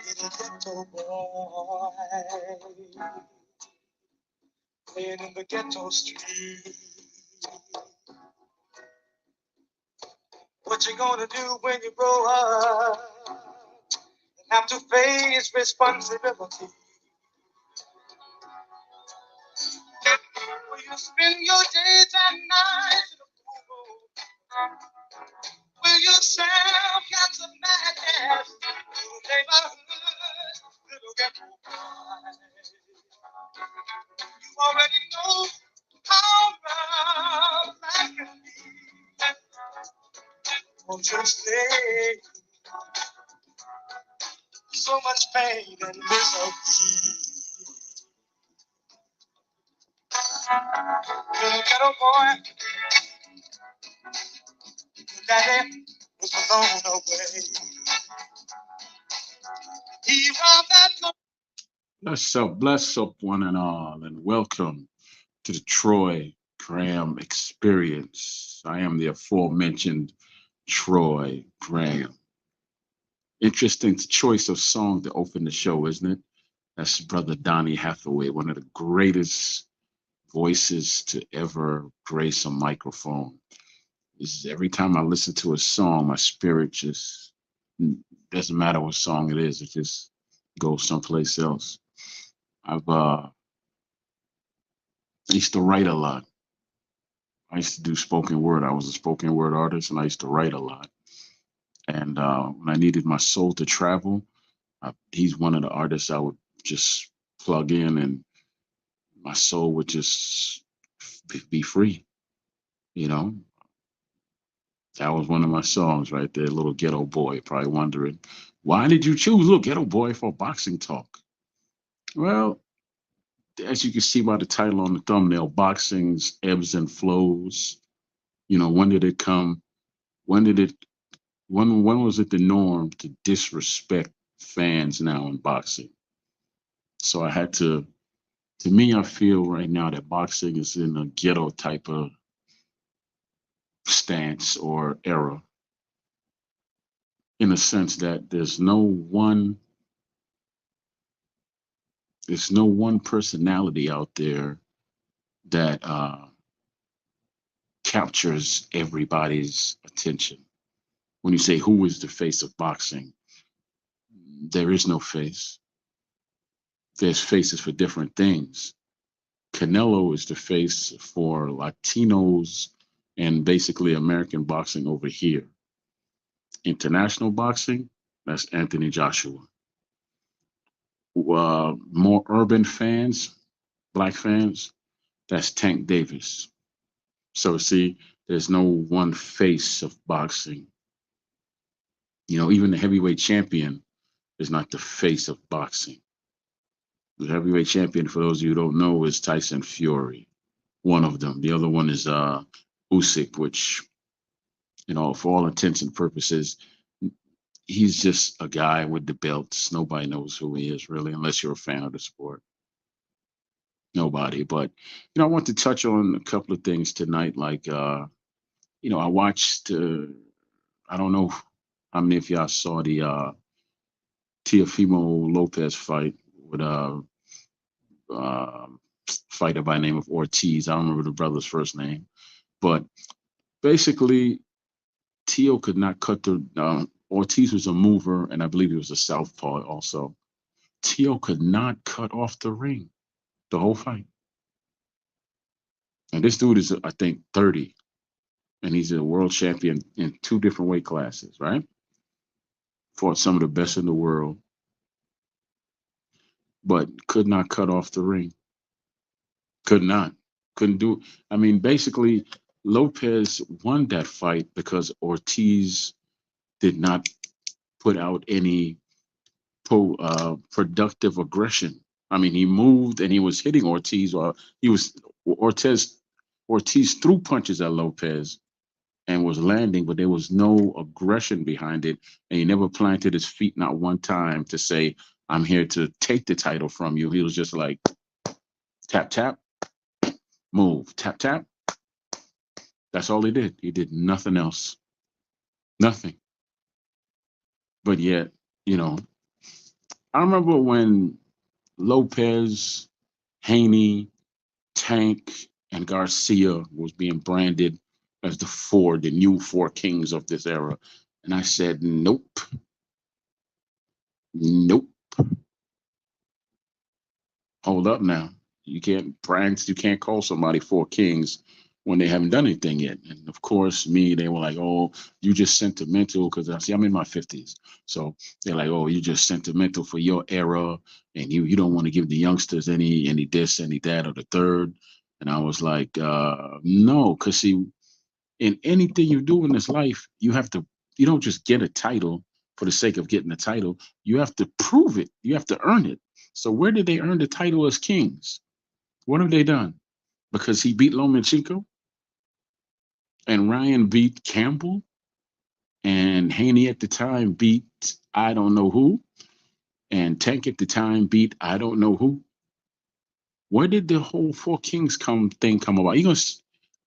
Little ghetto boy playing in the ghetto street. What you gonna do when you grow up and have to face responsibility? Will you spend your days and nights in the pool? Will you sell cats of madness to neighborhood little ghetto boy? You already know how rough life can be. Won't you stay? So much pain and misery. Little ghetto boy, daddy was blown away. He robbed that. Bless up one and all, and welcome to the Troy Graham Experience. I am the aforementioned Troy Graham. Interesting choice of song to open the show, isn't it? That's Brother Donny Hathaway, one of the greatest voices to ever grace a microphone. Every time I listen to a song, my spirit just doesn't matter what song it is, it just goes someplace else. I used to write a lot. I used to do spoken word. I was a spoken word artist, and I used to write a lot. And when I needed my soul to travel, he's one of the artists I would just plug in, and my soul would just be free. You know, that was one of my songs right there, Little Ghetto Boy. Probably wondering, why did you choose Little Ghetto Boy for boxing talk? Well, as you can see by the title on the thumbnail, boxing's ebbs and flows. You know, when did it come? When did it? When was it the norm to disrespect fans now in boxing? So I had to me, I feel right now that boxing is in a ghetto type of stance or era, in the sense that there's no one personality out there that captures everybody's attention. When you say who is the face of boxing, there is no face. There's faces for different things. Canelo is the face for Latinos and basically American boxing over here. International boxing, that's Anthony Joshua. More urban fans, black fans, that's Tank Davis. So see, there's no one face of boxing. You know, even the heavyweight champion is not the face of boxing. The heavyweight champion, for those of you who don't know, is Tyson Fury. One of them. The other one is Usyk, which, you know, for all intents and purposes, he's just a guy with the belts. Nobody knows who he is really, unless you're a fan of the sport. Nobody. But I want to touch on a couple of things tonight. Like, I watched. I don't know how many of y'all saw the Teofimo Lopez fight with uh, fighter by the name of Ortiz. I don't remember the brother's first name, but basically, Teo could not cut the. Ortiz was a mover, and I believe he was a southpaw also. Teo could not cut off the ring the whole fight. And this dude is, I think, 30, and he's a world champion in two different weight classes, right? Fought some of the best in the world, but could not cut off the ring. Could not. Couldn't do it. I mean, basically, Lopez won that fight because Ortiz did not put out any productive aggression. I mean, he moved and he was hitting Ortiz while he was Ortiz threw punches at Lopez and was landing, but there was no aggression behind it. And he never planted his feet not one time to say, I'm here to take the title from you. He was just like tap, tap, move, tap, tap. That's all he did. He did nothing else. Nothing. But yet, you know, I remember when Lopez, Haney, Tank, and Garcia was being branded as the new four kings of this era. And I said, nope, nope. Hold up now. You can't call somebody four kings when they haven't done anything yet. And of course, they were like, oh, you just sentimental because I see I'm in my 50s. So they're like, oh, you just sentimental for your era and you don't want to give the youngsters any this, any that, or the third. And I was like, no, because see, in anything you do in this life, you don't just get a title for the sake of getting a title. You have to prove it. You have to earn it. So where did they earn the title as kings? What have they done? Because he beat Lomachenko and Ryan beat Campbell and Haney at the time beat I don't know who and Tank at the time beat I don't know who. Where did the whole Four Kings come about?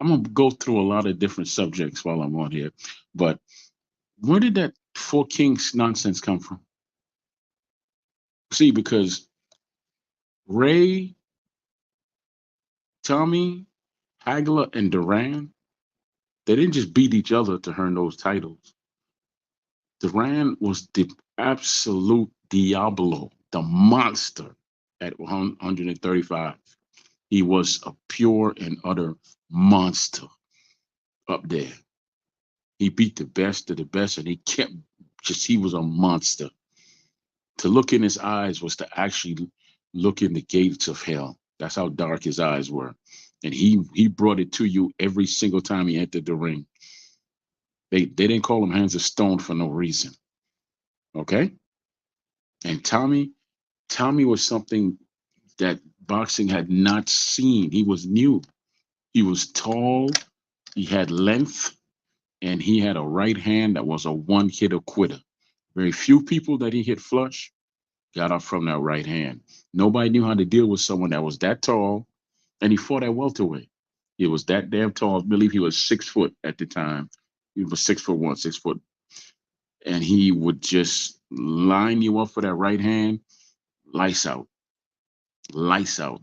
I'm gonna go through a lot of different subjects while I'm on here, but where did that Four Kings nonsense come from? See, because Ray, Tommy, Hagler, and Duran, they didn't just beat each other to earn those titles. Duran was the absolute Diablo, the monster at 135. He was a pure and utter monster up there. He beat the best of the best, and he was a monster. To look in his eyes was to actually look in the gates of hell. That's how dark his eyes were. And he brought it to you every single time he entered the ring. They didn't call him Hands of Stone for no reason. Okay? And Tommy was something that boxing had not seen. He was new. He was tall, he had length, and he had a right hand that was a one hitter quitter. Very few people that he hit flush got up from that right hand. Nobody knew how to deal with someone that was that tall, and he fought at welterweight. He was that damn tall. I believe he was 6 foot at the time. He was 6'1", 6 foot, and he would just line you up for that right hand, lights out, lights out.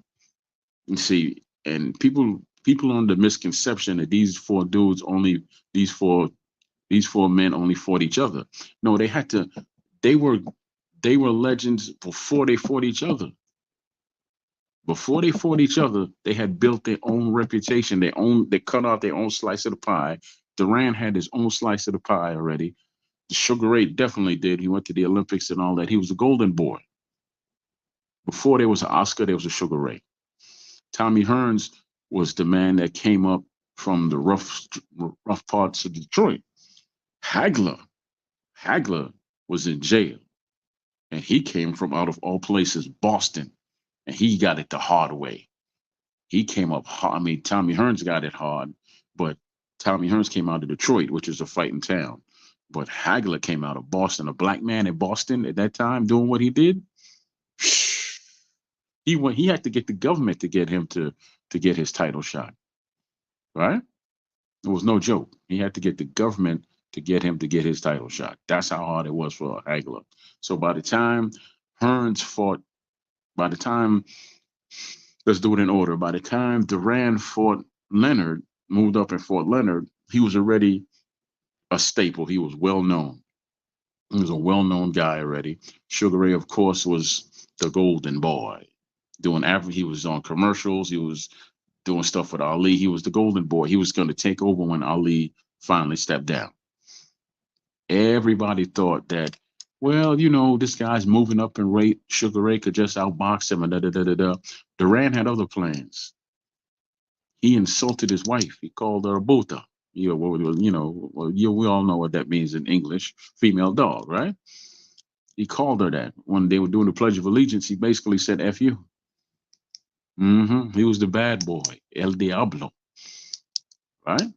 You see, and people under misconception that these four these four men only fought each other. No, they were they were legends before they fought each other. Before they fought each other, they had built their own reputation. They cut out their own slice of the pie. Duran had his own slice of the pie already. Sugar Ray definitely did. He went to the Olympics and all that. He was a golden boy. Before there was an Oscar, there was a Sugar Ray. Tommy Hearns was the man that came up from the rough parts of Detroit. Hagler, Hagler was in jail, and he came from out of all places, Boston, and he got it the hard way. He came up hard. I mean, Tommy Hearns got it hard, but Tommy Hearns came out of Detroit, which is a fighting town. But Hagler came out of Boston, a black man in Boston at that time doing what he did. He had to get the government to get him to get his title shot, right? It was no joke. He had to get the government to get him to get his title shot. That's how hard it was for Hagler. So by the time Hearns fought, by the time let's do it in order. By the time Duran fought Leonard, moved up and fought Leonard, he was already a staple. He was well known. He was a well known guy already. Sugar Ray, of course, was the golden boy. He was on commercials. He was doing stuff with Ali. He was the golden boy. He was going to take over when Ali finally stepped down. Everybody thought that, well, this guy's moving up in rate. Sugar Ray could just outbox him and da da da da da. Duran had other plans. He insulted his wife. He called her a buta. We all know what that means in English. Female dog, right? He called her that when they were doing the Pledge of Allegiance. He basically said, "F you." He was the bad boy, El Diablo, right?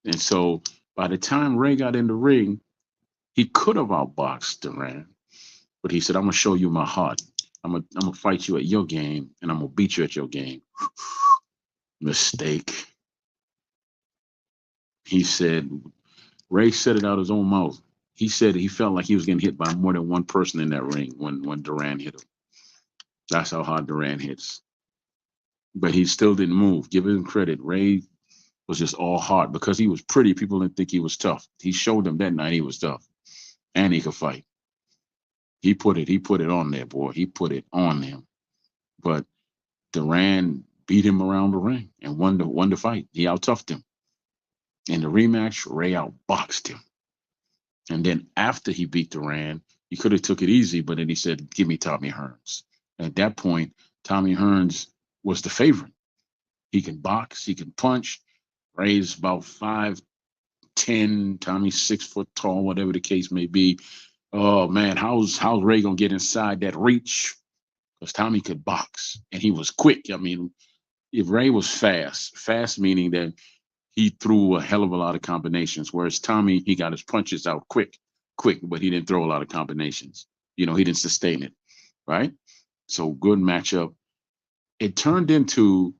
And so by the time Ray got in the ring, he could have outboxed Duran, but he said, "I'm gonna show you my heart. I'm gonna fight you at your game, and I'm gonna beat you at your game." Mistake. He said, Ray said it out his own mouth. he said he felt like he was getting hit by more than one person in that ring when Duran hit him. That's how hard Duran hits. But he still didn't move. Give him credit. Ray was just all heart because he was pretty. People didn't think he was tough. He showed them that night he was tough and he could fight. He put it on there, boy. He put it on them. But Duran beat him around the ring and won the fight. He out toughed him. In the rematch, Ray outboxed him. And then after he beat Duran, he could have took it easy, but then he said, "Give me Tommy Hearns." At that point, Tommy Hearns was the favorite. He can box, he can punch. Ray's about 5'10", Tommy's 6 foot tall, whatever the case may be. Oh man, how's Ray gonna get inside that reach? Because Tommy could box and he was quick. I mean, if Ray was fast meaning that he threw a hell of a lot of combinations, whereas Tommy, he got his punches out quick, but he didn't throw a lot of combinations. He didn't sustain it, right? So good matchup. It turned into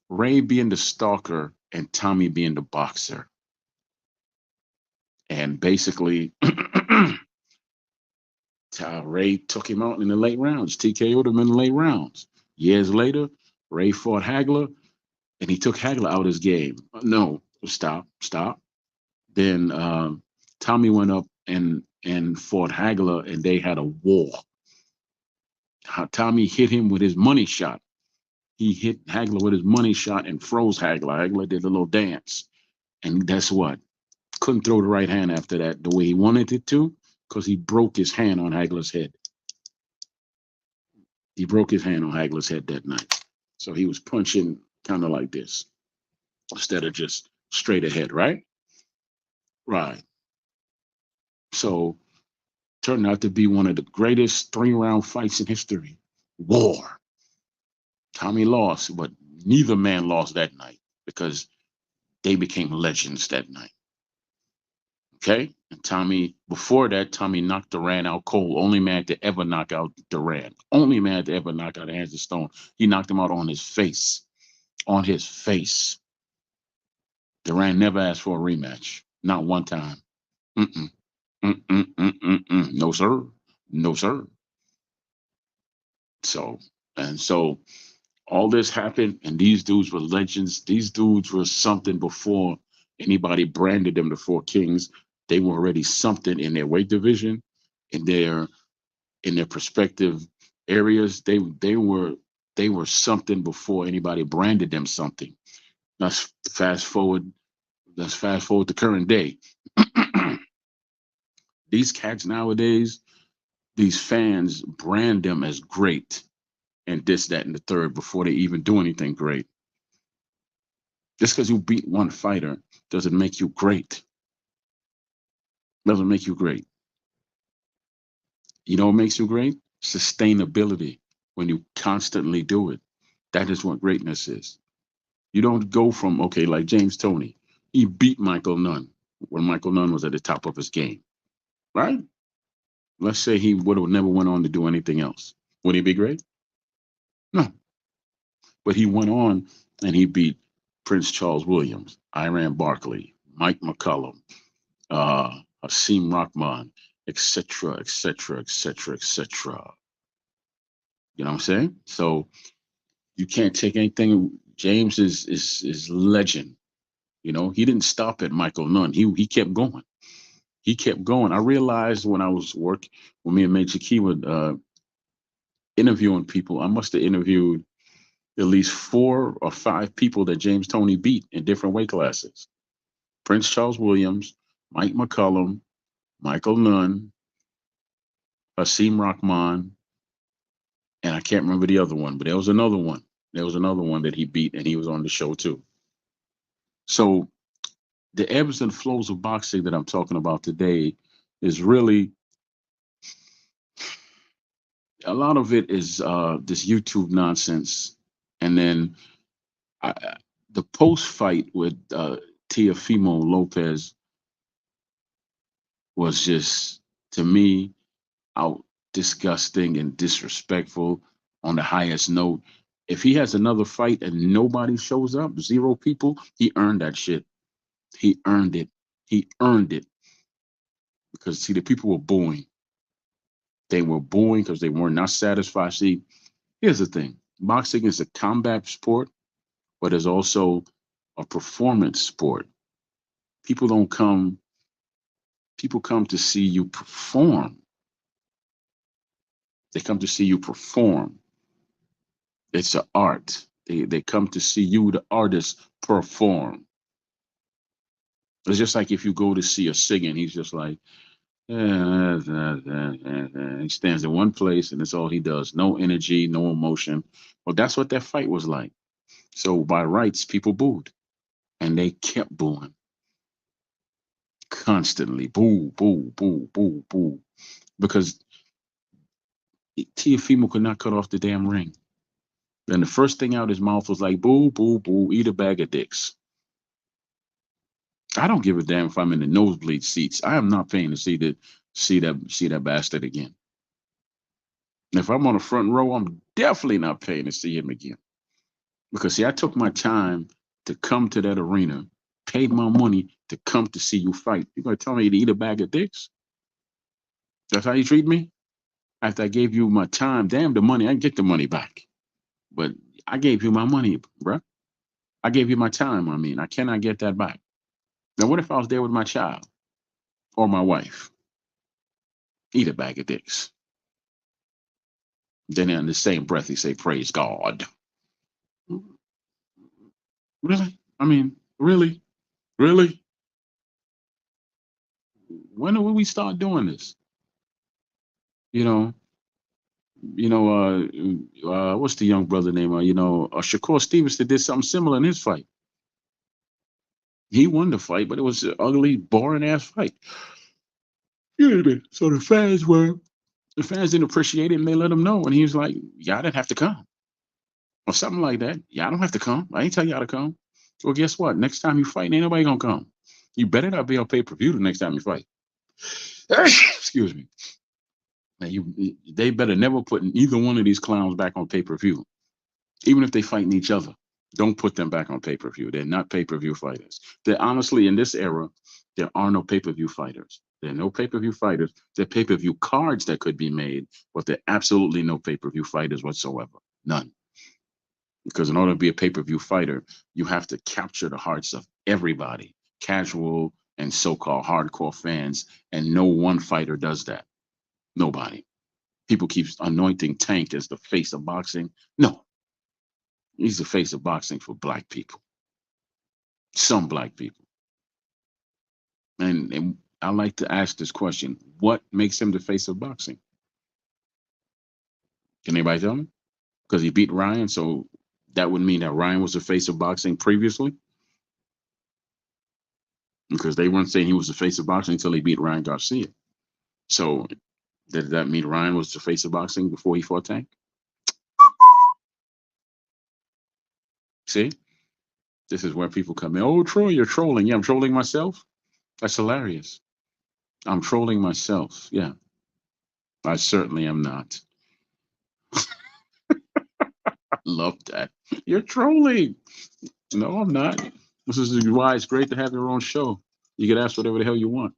Ray being the stalker and Tommy being the boxer. And basically, Ray took him out in the late rounds, TKO'd him in the late rounds. Years later, Ray fought Hagler, and he took Hagler out of his game. No, stop. Then Tommy went up and fought Hagler, and they had a war. Tommy hit him with his money shot. He hit Hagler with his money shot and froze Hagler. Hagler did a little dance. And guess what? Couldn't throw the right hand after that the way he wanted it to because he broke his hand on Hagler's head. He broke his hand on Hagler's head that night. So he was punching kind of like this instead of just straight ahead, right? Right. So turned out to be one of the greatest 3-round fights in history. War. Tommy lost, but neither man lost that night because they became legends that night. Okay? And Tommy, before that, Tommy knocked Duran out cold. Only man to ever knock out Duran. Only man to ever knock out Hands of Stone. He knocked him out on his face. On his face. Duran never asked for a rematch. Not one time. Mm-mm. Mm-mm. No, sir. No, sir. So all this happened, and these dudes were legends. These dudes were something before anybody branded them the Four Kings. They were already something in their weight division, in their prospective areas. They were something before anybody branded them something. Let's fast forward. Let's fast forward to current day. These cats nowadays, these fans brand them as great and this, that, and the third before they even do anything great. Just because you beat one fighter doesn't make you great. Doesn't make you great. You know what makes you great? Sustainability. When you constantly do it. That is what greatness is. You don't go from, okay, like James Toney. He beat Michael Nunn when Michael Nunn was at the top of his game. Right? Let's say he would have never went on to do anything else. Would he be great? No. But he went on and he beat Prince Charles Williams, Iran Barkley, Mike McCollum, Hasim Rahman, etc., etc., etc., etc. You know what I'm saying? So you can't take anything. James is legend. He didn't stop at Michael Nunn. He kept going. He kept going. I realized when I was working, when me and Major Key were interviewing people, I must have interviewed at least 4 or 5 people that James Toney beat in different weight classes. Prince Charles Williams, Mike McCollum, Michael Nunn, Hasim Rahman, and I can't remember the other one, but there was another one. There was another one that he beat, and he was on the show too. So the ebbs and flows of boxing that I'm talking about today is really, a lot of it is this YouTube nonsense. And then the post-fight with Teofimo Lopez was just, to me, out disgusting and disrespectful on the highest note. If he has another fight and nobody shows up, 0 people, he earned that shit. He earned it. He earned it. because see, the people were booing. They were booing because they were not satisfied. See, here's the thing: boxing is a combat sport, but it's also a performance sport. People don't come. People come to see you perform. They come to see you perform. It's an art. They come to see you, the artist, perform. It's just like if you go to see a singer, he's just like, he stands in one place and that's all he does. No energy, no emotion. Well, that's what that fight was like. So by rights, people booed and they kept booing constantly. Boo, boo, boo, boo, boo. Because Tiafimo could not cut off the damn ring. And the first thing out his mouth was like, boo, boo, boo, eat a bag of dicks. I don't give a damn if I'm in the nosebleed seats. I am not paying to see that bastard again. If I'm on the front row, I'm definitely not paying to see him again. Because see, I took my time to come to that arena, paid my money to come to see you fight. You're gonna tell me to eat a bag of dicks? That's how you treat me? After I gave you my time, damn the money, I can get the money back. But I gave you my money, bruh. I gave you my time, I mean. I cannot get that back. Now what if I was there with my child or my wife? Eat a bag of dicks. Then in the same breath, he say, praise God. Really? I mean, really? Really? When will we start doing this? You know, what's the young brother name? Shakur Stevenson did something similar in his fight. He won the fight, but it was an ugly, boring ass fight. Excuse me. So the fans didn't appreciate it and they let him know. And he was like, y'all didn't have to come. Or something like that. Y'all don't have to come. I ain't tell y'all to come. Well, guess what? Next time you fight, ain't nobody gonna come. You better not be on pay-per-view the next time you fight. Excuse me. Now they better never put either one of these clowns back on pay-per-view. Even if they fighting each other. Don't put them back on pay-per-view. They're not pay-per-view fighters. They're honestly in this era, there are no pay-per-view fighters. There are no pay-per-view fighters. There are pay-per-view cards that could be made, but there are absolutely no pay-per-view fighters whatsoever. None. Because in order to be a pay-per-view fighter, you have to capture the hearts of everybody, casual and so-called hardcore fans, and no one fighter does that. Nobody. People keep anointing Tank as the face of boxing. No, he's the face of boxing for black people. Some black people. And I like to ask this question: what makes him the face of boxing? Can anybody tell me? Because he beat Ryan, so that would mean that Ryan was the face of boxing previously. Because they weren't saying he was the face of boxing until he beat Ryan Garcia. So did that mean Ryan was the face of boxing before he fought Tank? See, this is where people come in. Oh, Troy, you're trolling. Yeah, I'm trolling myself. That's hilarious. I'm trolling myself. Yeah, I certainly am not. I love that. You're trolling. No, I'm not. This is why it's great to have your own show. You can ask whatever the hell you want.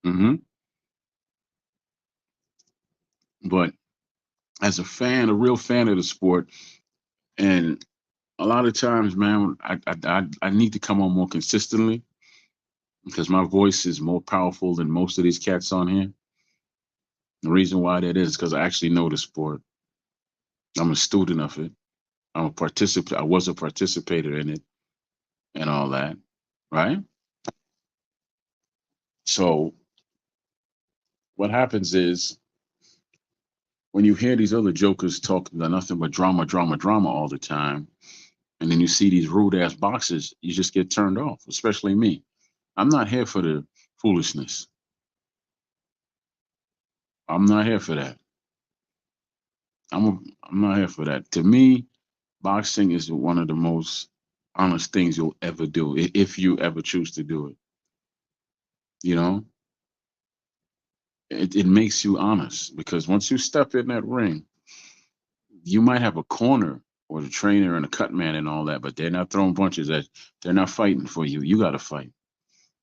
Hmm. But as a fan, a real fan of the sport, and a lot of times, man, I need to come on more consistently because my voice is more powerful than most of these cats on here. The reason why that is because I actually know the sport. I'm a student of it. I'm a participant. I was a participator in it and all that, right? So what happens is when you hear these other jokers talk nothing but drama, drama, drama all the time, and then you see these rude ass boxes, you just get turned off. Especially me. I'm not here for the foolishness. I'm not here for that. I'm not here for that. To me, boxing is one of the most honest things you'll ever do if you ever choose to do it. You know, it makes you honest because once you step in that ring, you might have a corner or the trainer and the cut man and all that, but they're not throwing punches. They're not fighting for you. You got to fight.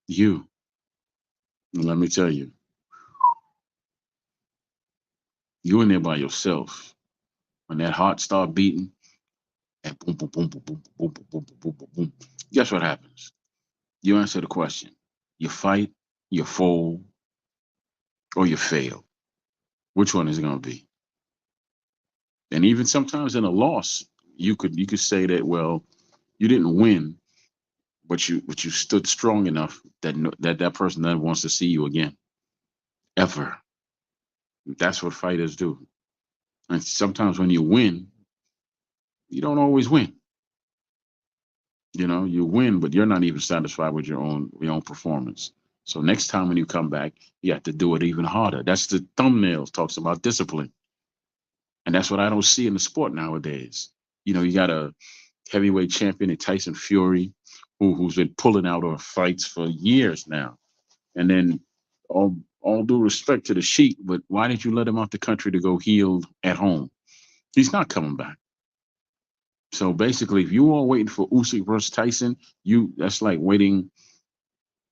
You. And let me tell you, you in there by yourself. When that heart start beating and boom, boom, boom, boom, boom, boom, boom, boom, boom, boom, boom, boom. Guess what happens? You answer the question. You fight, you fold, or you fail. Which one is it going to be? And even sometimes in a loss, you could say that, well, you didn't win, but you stood strong enough that that person never wants to see you again ever. That's what fighters do. And sometimes when you win, you don't always win. You win, but you're not even satisfied with your own performance. So next time when you come back, you have to do it even harder. That's the thumbnails talks about discipline, and that's what I don't see in the sport nowadays. You got a heavyweight champion in Tyson Fury, who's been pulling out on fights for years now, and then all due respect to the Sheik, but why did you let him out the country to go heal at home? He's not coming back. So basically, if you are waiting for Usyk versus Tyson, that's like waiting.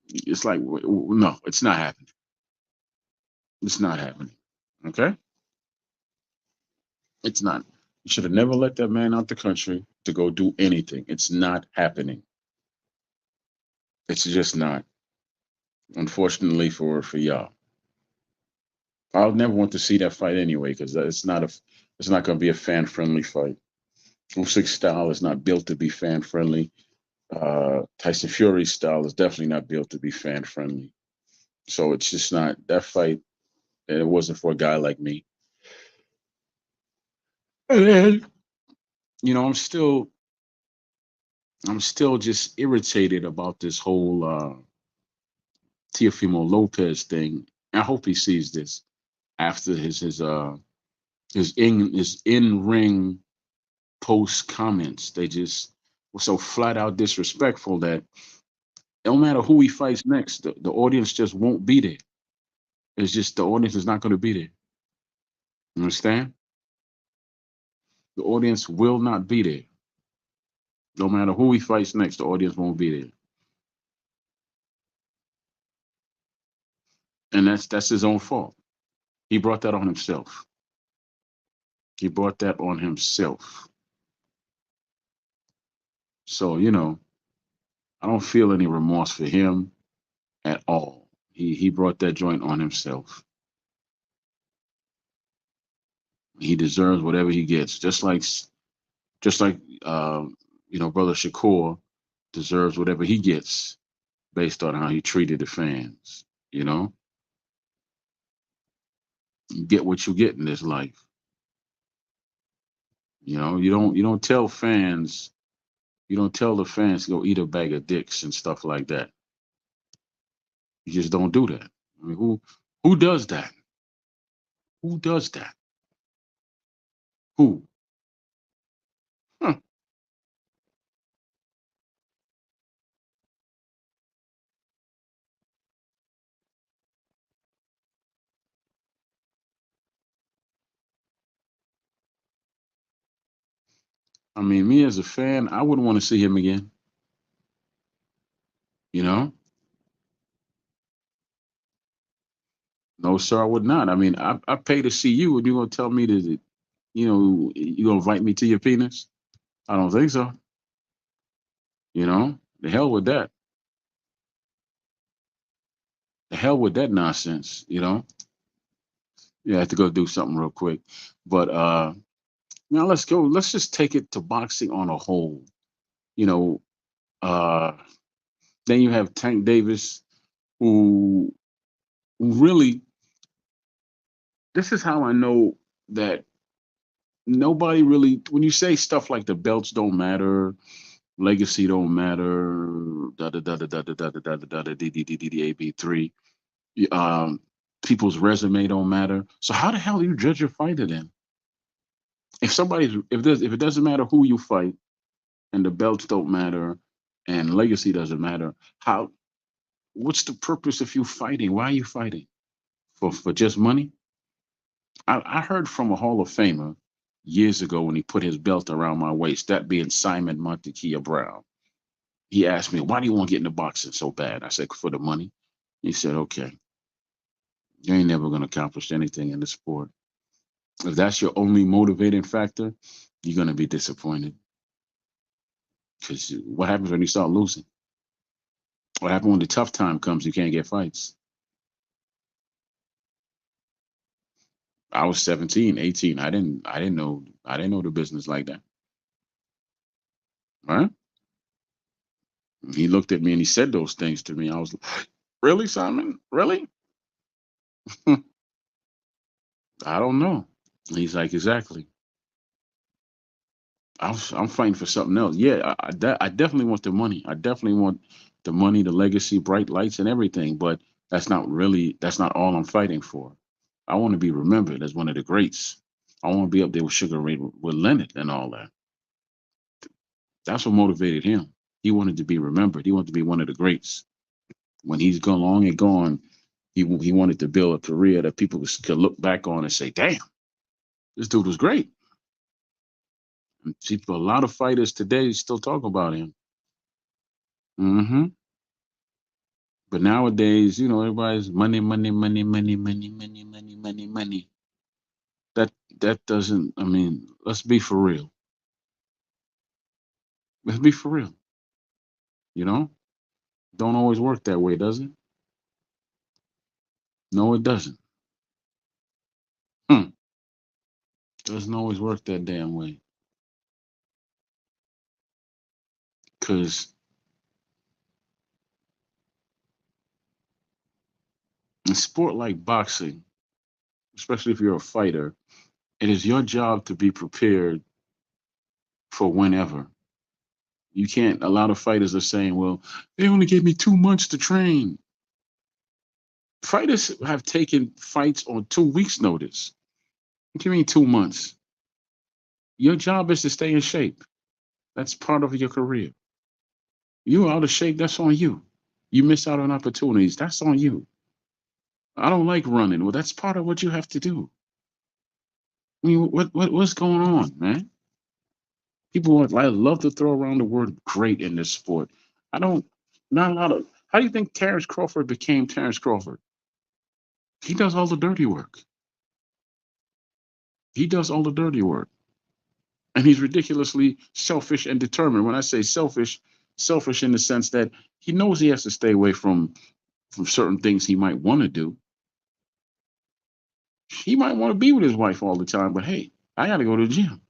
It's like no, it's not happening. It's not happening. Okay, it's not. You should have never let that man out the country to go do anything. It's not happening. It's just not. Unfortunately for y'all, I'll never want to see that fight anyway because it's not going to be a fan friendly fight. Usyk's style is not built to be fan friendly. Tyson Fury's style is definitely not built to be fan friendly. So it's just not that fight. It wasn't for a guy like me. And then, I'm still just irritated about this whole Teofimo Lopez thing. I hope he sees this after his in ring post comments. They just were so flat out disrespectful that no matter who he fights next, the audience just won't be there. It's just the audience is not going to be there. You understand? The audience will not be there. No matter who he fights next, the audience won't be there. And that's his own fault. He brought that on himself. He brought that on himself. So, I don't feel any remorse for him at all. He brought that joint on himself. He deserves whatever he gets. Just like brother Shakur deserves whatever he gets based on how he treated the fans. You know, you get what you get in this life. You don't tell the fans to go eat a bag of dicks and stuff like that. You just don't do that. I mean, who does that? Who does that? Who? Huh. I mean, me as a fan, I wouldn't want to see him again. You know? No, sir, I would not. I mean, I pay to see you, and you're gonna tell me that, you gonna invite me to your penis? I don't think so. The hell with that. The hell with that nonsense. You have to go do something real quick. But now let's go. Let's just take it to boxing on a whole. You know, uh, then you have Tank Davis, who really. This is how I know that nobody really. When you say stuff like the belts don't matter, legacy don't matter, da da da da da da da da da da da d d d d d a b three. Um, people's resume don't matter. So how the hell do you judge your fighter then? If it doesn't matter who you fight and the belts don't matter and legacy doesn't matter, how what's the purpose of you fighting? Why are you fighting? For just money? I heard from a Hall of Famer years ago when he put his belt around my waist, that being Simon Montekia Brown. He asked me, why do you want to get into boxing so bad? I said, for the money. He said, okay, you ain't never going to accomplish anything in the sport. If that's your only motivating factor, you're going to be disappointed. Because what happens when you start losing? What happens when the tough time comes? You can't get fights. I was 17, 18. I didn't know the business like that. Right? He looked at me and he said those things to me. I was like, really, Simon? Really? I don't know. He's like, exactly. I'm fighting for something else. Yeah, I definitely want the money. I definitely want the money, the legacy, bright lights, and everything. But that's not all I'm fighting for. I want to be remembered as one of the greats. I want to be up there with Sugar Ray, with Leonard, and all that. That's what motivated him. He wanted to be remembered. He wanted to be one of the greats. When he's gone long and gone, he wanted to build a career that people could look back on and say, "Damn, this dude was great." And people, a lot of fighters today still talk about him. Hmm. But nowadays, everybody's money, money, money, money, money, money, money, money, money. That doesn't. I mean, let's be for real. Let's be for real. You know, don't always work that way, does it? No, it doesn't. Hmm. Doesn't always work that damn way. Because in sport like boxing, especially if you're a fighter, it is your job to be prepared for whenever. You can't. A lot of fighters are saying, "Well, they only gave me 2 months to train." Fighters have taken fights on 2 weeks' notice. What do you mean 2 months? Your job is to stay in shape. That's part of your career. You out of shape, that's on you. You miss out on opportunities, that's on you. I don't like running. Well, that's part of what you have to do. I mean, what's going on, man? I love to throw around the word great in this sport. I don't, not a lot of, how do you think Terrence Crawford became Terrence Crawford? He does all the dirty work. He does all the dirty work. And he's ridiculously selfish and determined. When I say selfish, selfish in the sense that he knows he has to stay away from certain things he might want to do. He might want to be with his wife all the time, but hey, I got to go to the gym.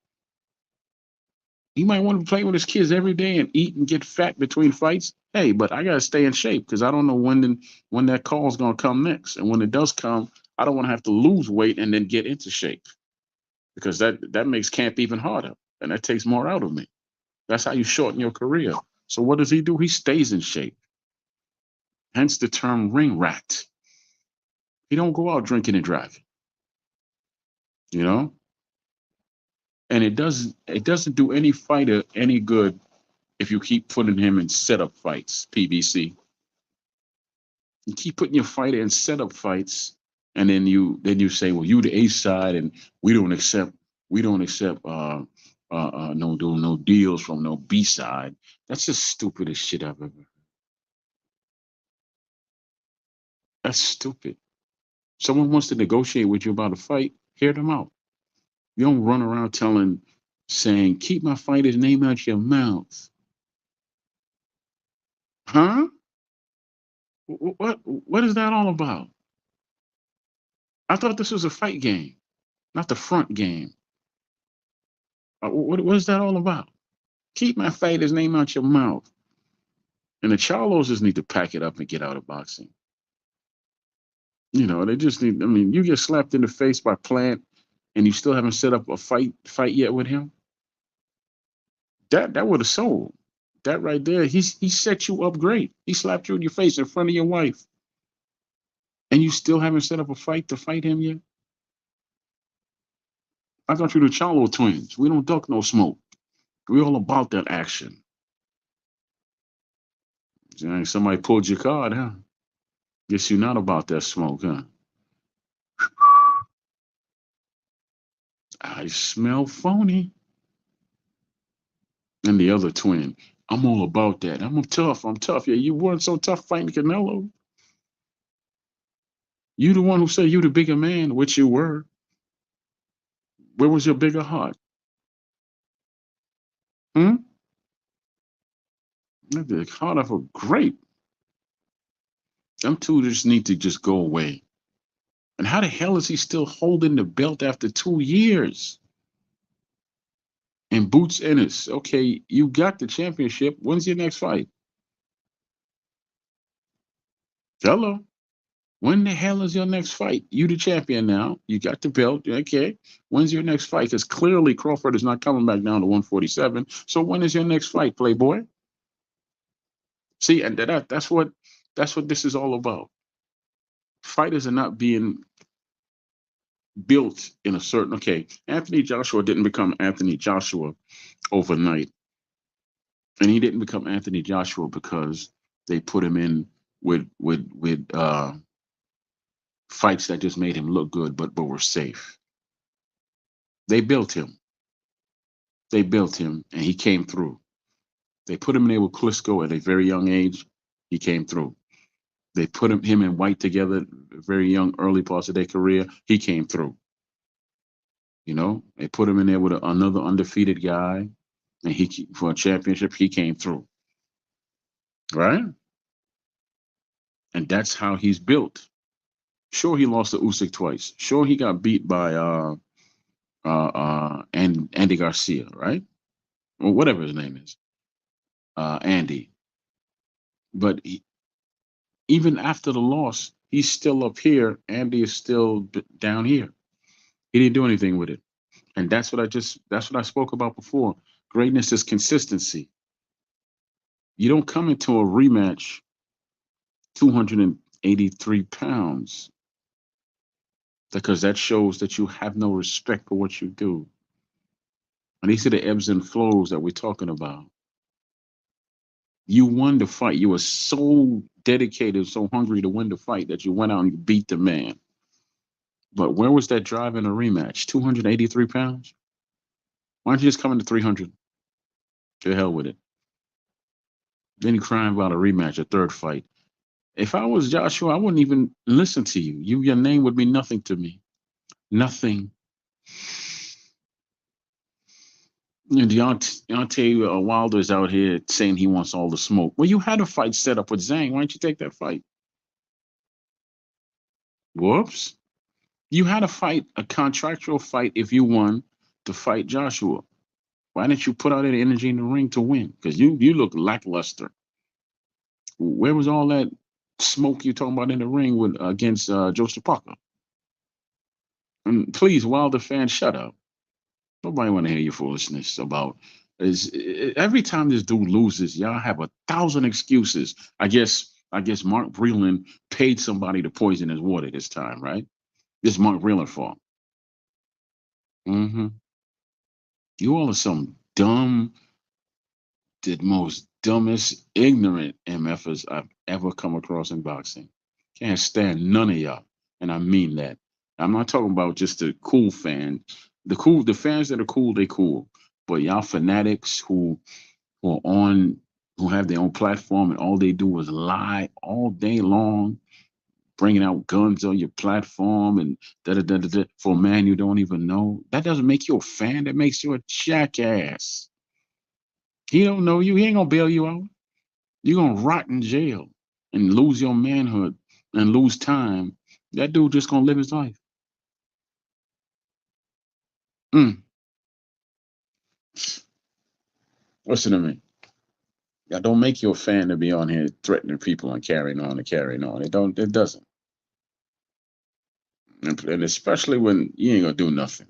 He might want to play with his kids every day and eat and get fat between fights. Hey, but I got to stay in shape because I don't know when that call is going to come next. And when it does come, I don't want to have to lose weight and then get into shape because that makes camp even harder and that takes more out of me. That's how you shorten your career. So what does he do? He stays in shape. Hence the term ring rat. He don't go out drinking and driving, you know? And it doesn't do any fighter any good if you keep putting him in setup fights, PBC. You keep putting your fighter in setup fights, and then you say, well, you the A side, and we don't accept no deals from no B side. That's just stupidest shit I've ever. That's stupid. Someone wants to negotiate with you about a fight, hear them out. You don't run around saying, keep my fighter's name out your mouth. Huh? What is that all about? I thought this was a fight game, not the front game. What is that all about? Keep my fighter's name out your mouth. And the Charlos just need to pack it up and get out of boxing. They just need. I mean, you get slapped in the face by Plant, and you still haven't set up a fight yet with him. That would have sold. That right there, he set you up great. He slapped you in your face in front of your wife, and you still haven't set up a fight to fight him yet. I thought you the Charlo twins. We don't duck no smoke. We all about that action. Somebody pulled your card, huh? Guess you're not about that smoke, huh? I smell phony. And the other twin, I'm all about that. I'm tough. I'm tough. Yeah, you weren't so tough fighting Canelo. You the one who said you the bigger man, which you were. Where was your bigger heart? Hmm? The heart of a grape. Them two just need to just go away. And how the hell is he still holding the belt after 2 years? And Boots Ennis, okay, you got the championship. When's your next fight? Hello. When the hell is your next fight? You the champion now. You got the belt. Okay. When's your next fight? Because clearly Crawford is not coming back down to 147. So when is your next fight, Playboy? See, and that's what this is all about. Fighters are not being built in a certain. Okay, Anthony Joshua didn't become Anthony Joshua overnight, and he didn't become Anthony Joshua because they put him in with fights that just made him look good, but were safe. They built him. They built him, and he came through. They put him in there with Klitschko at a very young age. He came through. They put him and White together, very young, early parts of their career. He came through. They put him in there with another undefeated guy, and for a championship, he came through, right? And that's how he's built. Sure, he lost to Usyk twice. Sure, he got beat by and Andy Garcia, right? Or whatever his name is, Andy. But even after the loss, he's still up here. Andy is still down here. He didn't do anything with it, and that's what I spoke about before. Greatness is consistency. You don't come into a rematch 283 pounds because that shows that you have no respect for what you do. And these are the ebbs and flows that we're talking about. You won the fight. You were so dedicated, so hungry to win the fight that you went out and you beat the man. But where was that drive in a rematch? 283 pounds? Why don't you just come into 300? To hell with it. Then you crying about a rematch, a third fight. If I was Joshua, I wouldn't even listen to you. Your name would mean nothing to me. Nothing. Deontay Wilder's out here saying he wants all the smoke. Well, you had a fight set up with Zhang. Why don't you take that fight? Whoops. You had a fight, a contractual fight, if you won, to fight Joshua. Why didn't you put out any energy in the ring to win? Because you look lackluster. Where was all that smoke you talking about in the ring with against Joseph Parker? And please, Wilder fans, shut up. Nobody want to hear your foolishness about every time this dude loses, y'all have 1,000 excuses. I guess Mark Breland paid somebody to poison his water this time, right? This Mark Breland fault. Hmm. You all are some dumb, the most dumbest, ignorant MFers I've ever come across in boxing. Can't stand none of y'all, and I mean that. I'm not talking about just the cool fans. The fans that are cool, they cool. But y'all fanatics who are on, who have their own platform, and all they do is lie all day long, bringing out guns on your platform and da da da da da for a man you don't even know. That doesn't make you a fan. That makes you a jackass. He don't know you. He ain't gonna bail you out. You're gonna rot in jail and lose your manhood and lose time. That dude just gonna live his life. Mm. Listen to me. That don't make you a fan to be on here threatening people and carrying on and carrying on. It don't. It doesn't. And especially when you ain't gonna do nothing.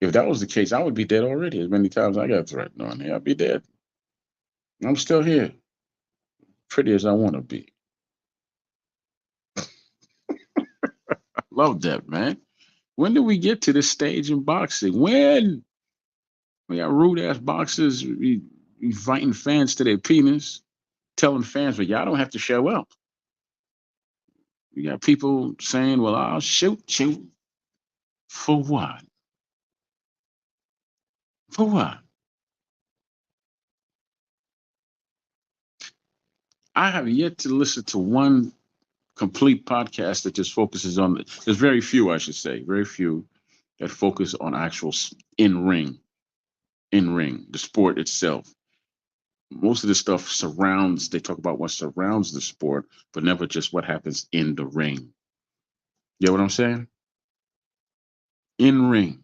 If that was the case, I would be dead already. As many times I got threatened on here, I'd be dead. I'm still here, pretty as I want to be. Love that, man. When did we get to this stage in boxing? When we got rude ass boxers inviting fans to their penis, telling fans, "Well, y'all don't have to show up." You got people saying, "Well, I'll shoot you for what?" For what? I have yet to listen to one complete podcast that just focuses on. There's very few, I should say, very few that focus on actual in ring, the sport itself. Most of the stuff surrounds. They talk about what surrounds the sport, but never just what happens in the ring. You know what I'm saying? In ring.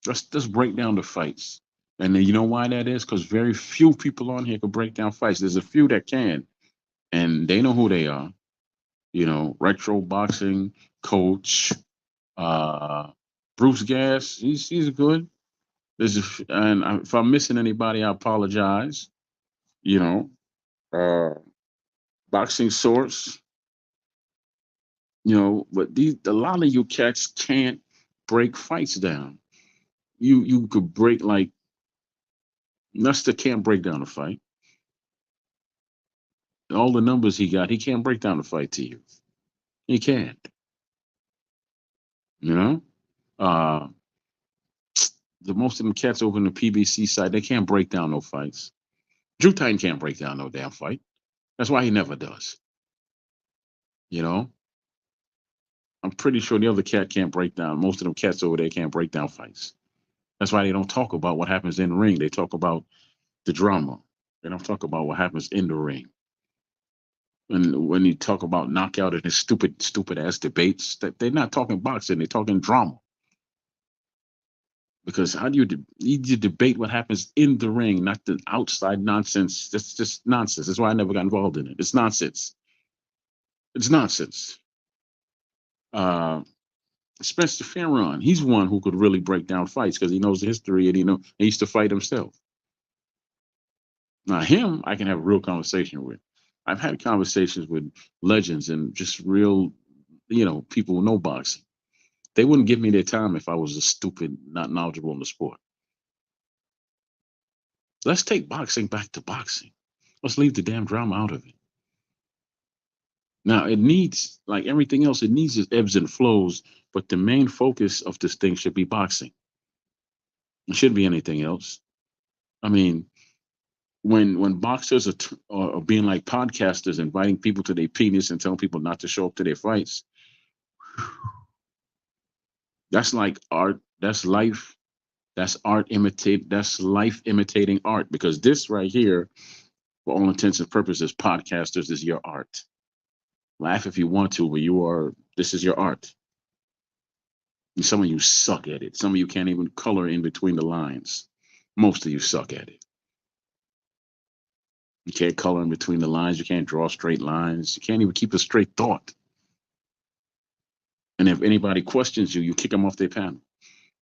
Let's break down the fights. And then you know why that is? Because very few people on here can break down fights. There's a few that can, and they know who they are. You know, retro boxing coach, uh, Bruce Gas. He's good. And if I'm missing anybody, I apologize. You know, uh, boxing source. You know, but these a lot of you cats can't break fights down. You could break like Nestor can't break down a fight. All the numbers he got, he can't break down the fight to you. He can't. You know, uh, the most of them cats over in the PBC side, they can't break down no fights. Drew Titan can't break down no damn fight. That's why he never does. You know, I'm pretty sure the other cat can't break down. Most of them cats over there can't break down fights. That's why they don't talk about what happens in the ring. They talk about the drama. They don't talk about what happens in the ring. And when you talk about knockout and his stupid ass debates, that they're not talking boxing. They're talking drama. Because how do you debate what happens in the ring, not the outside nonsense? That's just nonsense. That's why I never got involved in it. It's nonsense. It's nonsense. Uh, Spencer Farron, he's one who could really break down fights because he knows the history and he used to fight himself. Now him, I can have a real conversation with. I've had conversations with legends and just real, people who know boxing. They wouldn't give me their time if I was a stupid, not knowledgeable in the sport. Let's take boxing back to boxing. Let's leave the damn drama out of it. Now it needs, like everything else, it needs its ebbs and flows, but the main focus of this thing should be boxing. It shouldn't be anything else. I mean, when boxers are being like podcasters, inviting people to their penis and telling people not to show up to their fights, that's like art. That's life. That's art imitate. That's life imitating art. Because this right here, for all intents and purposes, podcasters is your art. Laugh if you want to, but you are. This is your art. And some of you suck at it. Some of you can't even color in between the lines. Most of you suck at it. You can't color in between the lines. You can't draw straight lines. You can't even keep a straight thought. And if anybody questions you, you kick them off their panel.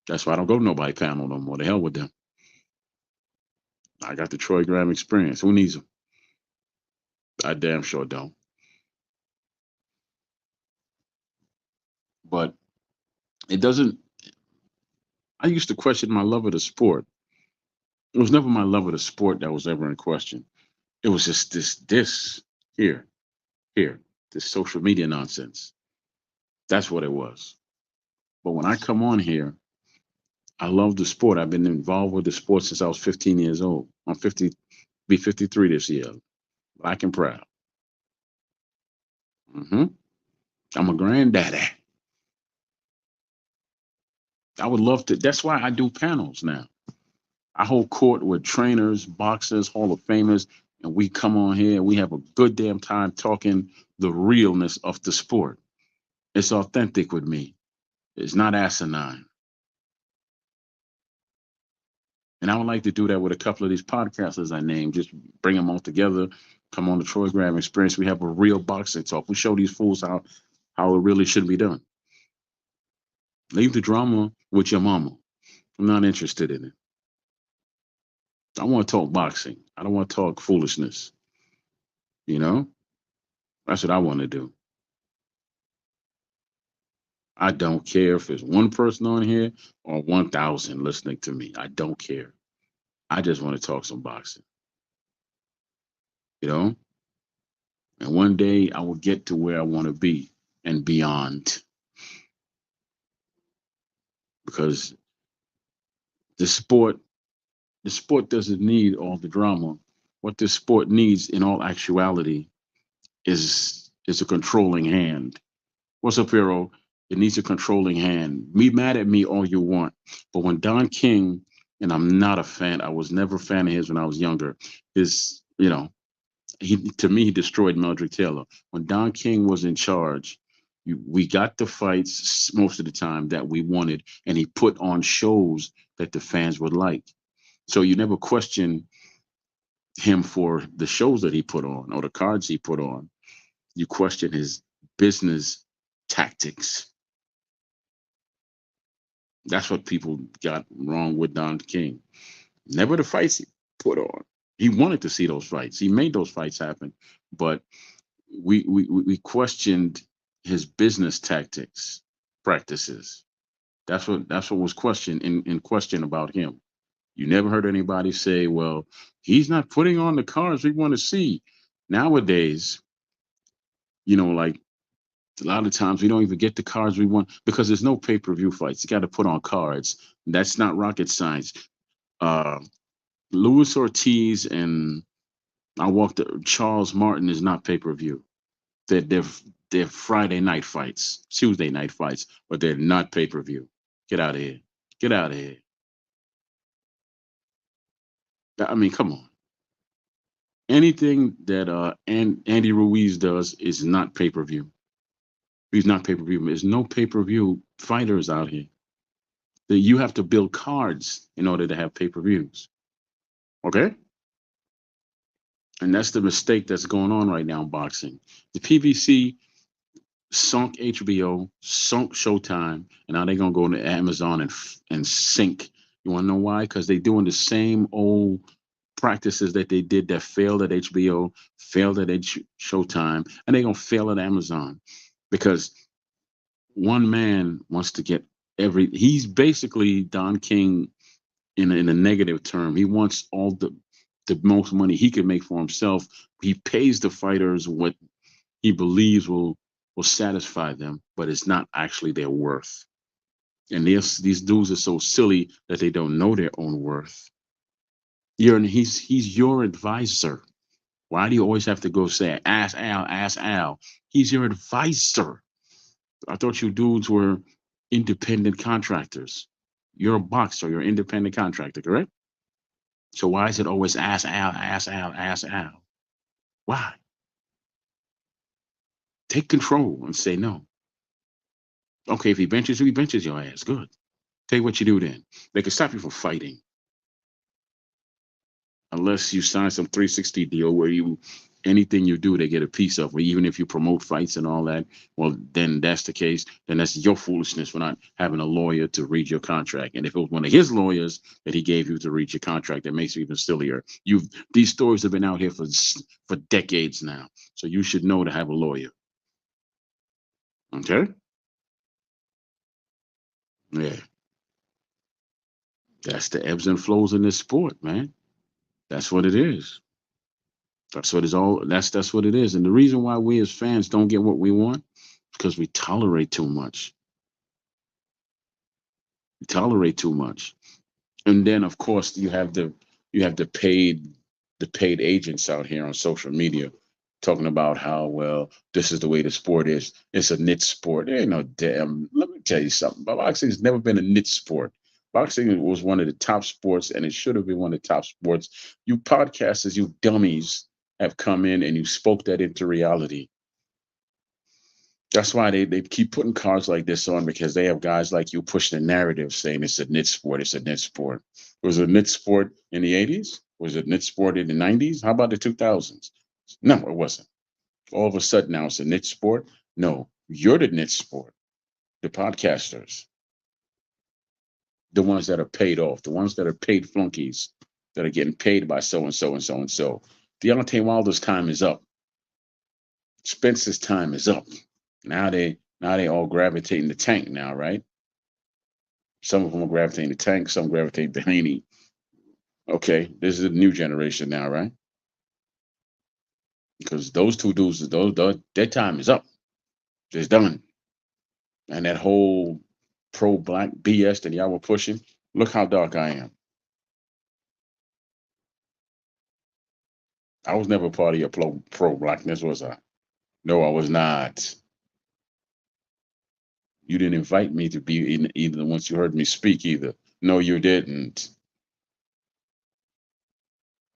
That's why I don't go to nobody panel no more. The hell with them. I got the Troy Graham experience. Who needs them? I damn sure don't. But it doesn't. I used to question my love of the sport. It was never my love of the sport that was ever in question. It was just this here, here, this social media nonsense. That's what it was. But when I come on here, I love the sport. I've been involved with the sport since I was 15 years old. I'm 50, be 53 this year. Black and proud. Hmm. I'm a granddaddy. I would love to. That's why I do panels now. I hold court with trainers, boxers, Hall of Famers, and we come on here and we have a good damn time talking the realness of the sport. It's authentic with me. It's not asinine. And I would like to do that with a couple of these podcasters I named. Just bring them all together. Come on the Troy Graham Experience. We have a real boxing talk. We show these fools how it really should be done. Leave the drama with your mama. I'm not interested in it. I want to talk boxing. I don't want to talk foolishness. You know, that's what I want to do. I don't care if it's one person on here or 1,000 listening to me. I don't care. I just want to talk some boxing. You know, and one day I will get to where I want to be and beyond. Because The sport, the sport doesn't need all the drama. What this sport needs, in all actuality, is a controlling hand. What's up, hero? It needs a controlling hand. Be mad at me all you want, but when Don King, and I'm not a fan. I was never a fan of his when I was younger. His, he to me he destroyed Meldrick Taylor. When Don King was in charge, we got the fights most of the time that we wanted, and he put on shows that the fans would like. So you never question him for the shows that he put on or the cards he put on. You question his business tactics. That's what people got wrong with Don King. Never the fights he put on. He wanted to see those fights. He made those fights happen, but we questioned his business tactics practices. That's what was questioned in question about him. You never heard anybody say, "Well, he's not putting on the cards we want to see." Nowadays, like a lot of times we don't even get the cards we want because there's no pay-per-view fights. You got to put on cards. That's not rocket science. Uh, Luis Ortiz and I walked Charles Martin is not pay-per-view. They're they're Friday night fights, Tuesday night fights, but they're not pay-per-view. Get out of here. Get out of here. I mean, come on. Anything that Andy Ruiz does is not pay-per-view. He's not pay-per-view. There's no pay-per-view fighters out here. That you have to build cards in order to have pay-per-views. Okay? And that's the mistake that's going on right now in boxing. The PBC sunk HBO, sunk Showtime, and now they're gonna go to Amazon and sink. You want to know why? Because they're doing the same old practices that they did that failed at HBO, failed at Showtime, and they're gonna fail at Amazon because one man wants to get every. He's basically Don King in a negative term. He wants all the most money he can make for himself. He pays the fighters what he believes will satisfy them, but it's not actually their worth. And these dudes are so silly that they don't know their own worth. He's your advisor. Why do you always have to go say ask Al, ask Al? He's your advisor. I thought you dudes were independent contractors. You're a boxer, you're an independent contractor, correct? So why is it always ask Al, ask Al, ask Al? Why? Take control and say no. Okay, if he benches you, he benches your ass. Good. Tell you what you do then. They can stop you from fighting. Unless you sign some 360 deal where anything you do, they get a piece of, or even if you promote fights and all that, well, then that's the case. Then that's your foolishness for not having a lawyer to read your contract. And if it was one of his lawyers that he gave you to read your contract, that makes you even sillier. These stories have been out here for decades now. So you should know to have a lawyer. Okay? Yeah. That's the ebbs and flows in this sport, man. That's what it is. That's what it's all. That's what it is. And the reason why we as fans don't get what we want is because we tolerate too much. We tolerate too much. And then of course you have the paid agents out here on social media talking about how well this is the way the sport is. It's a niche sport. There ain't no damn. Let me tell you something. Boxing has never been a niche sport. Boxing was one of the top sports, and it should have been one of the top sports. You podcasters, you dummies, have come in and you spoke that into reality. That's why they keep putting cards like this on because they have guys like you pushing the narrative saying it's a niche sport, it's a niche sport. Was it a niche sport in the 80s? Was it a niche sport in the 90s? How about the 2000s? No, it wasn't. All of a sudden now it's a niche sport. No, you're the niche sport. The podcasters, the ones that are paid off, the ones that are paid flunkies that are getting paid by so and so and so and so. Deontay Wilder's time is up. Spencer's time is up. Now they all gravitating the tank now, right? Some of them are gravitating the tank, some gravitate the Haney. Okay, this is a new generation now, right? Because those two dudes, their time is up. It's done. And that whole pro-black BS that y'all were pushing, Look how dark I am. I was never part of your pro blackness, was I? No, I was not. You didn't invite me to be in either once you heard me speak either. No, you didn't.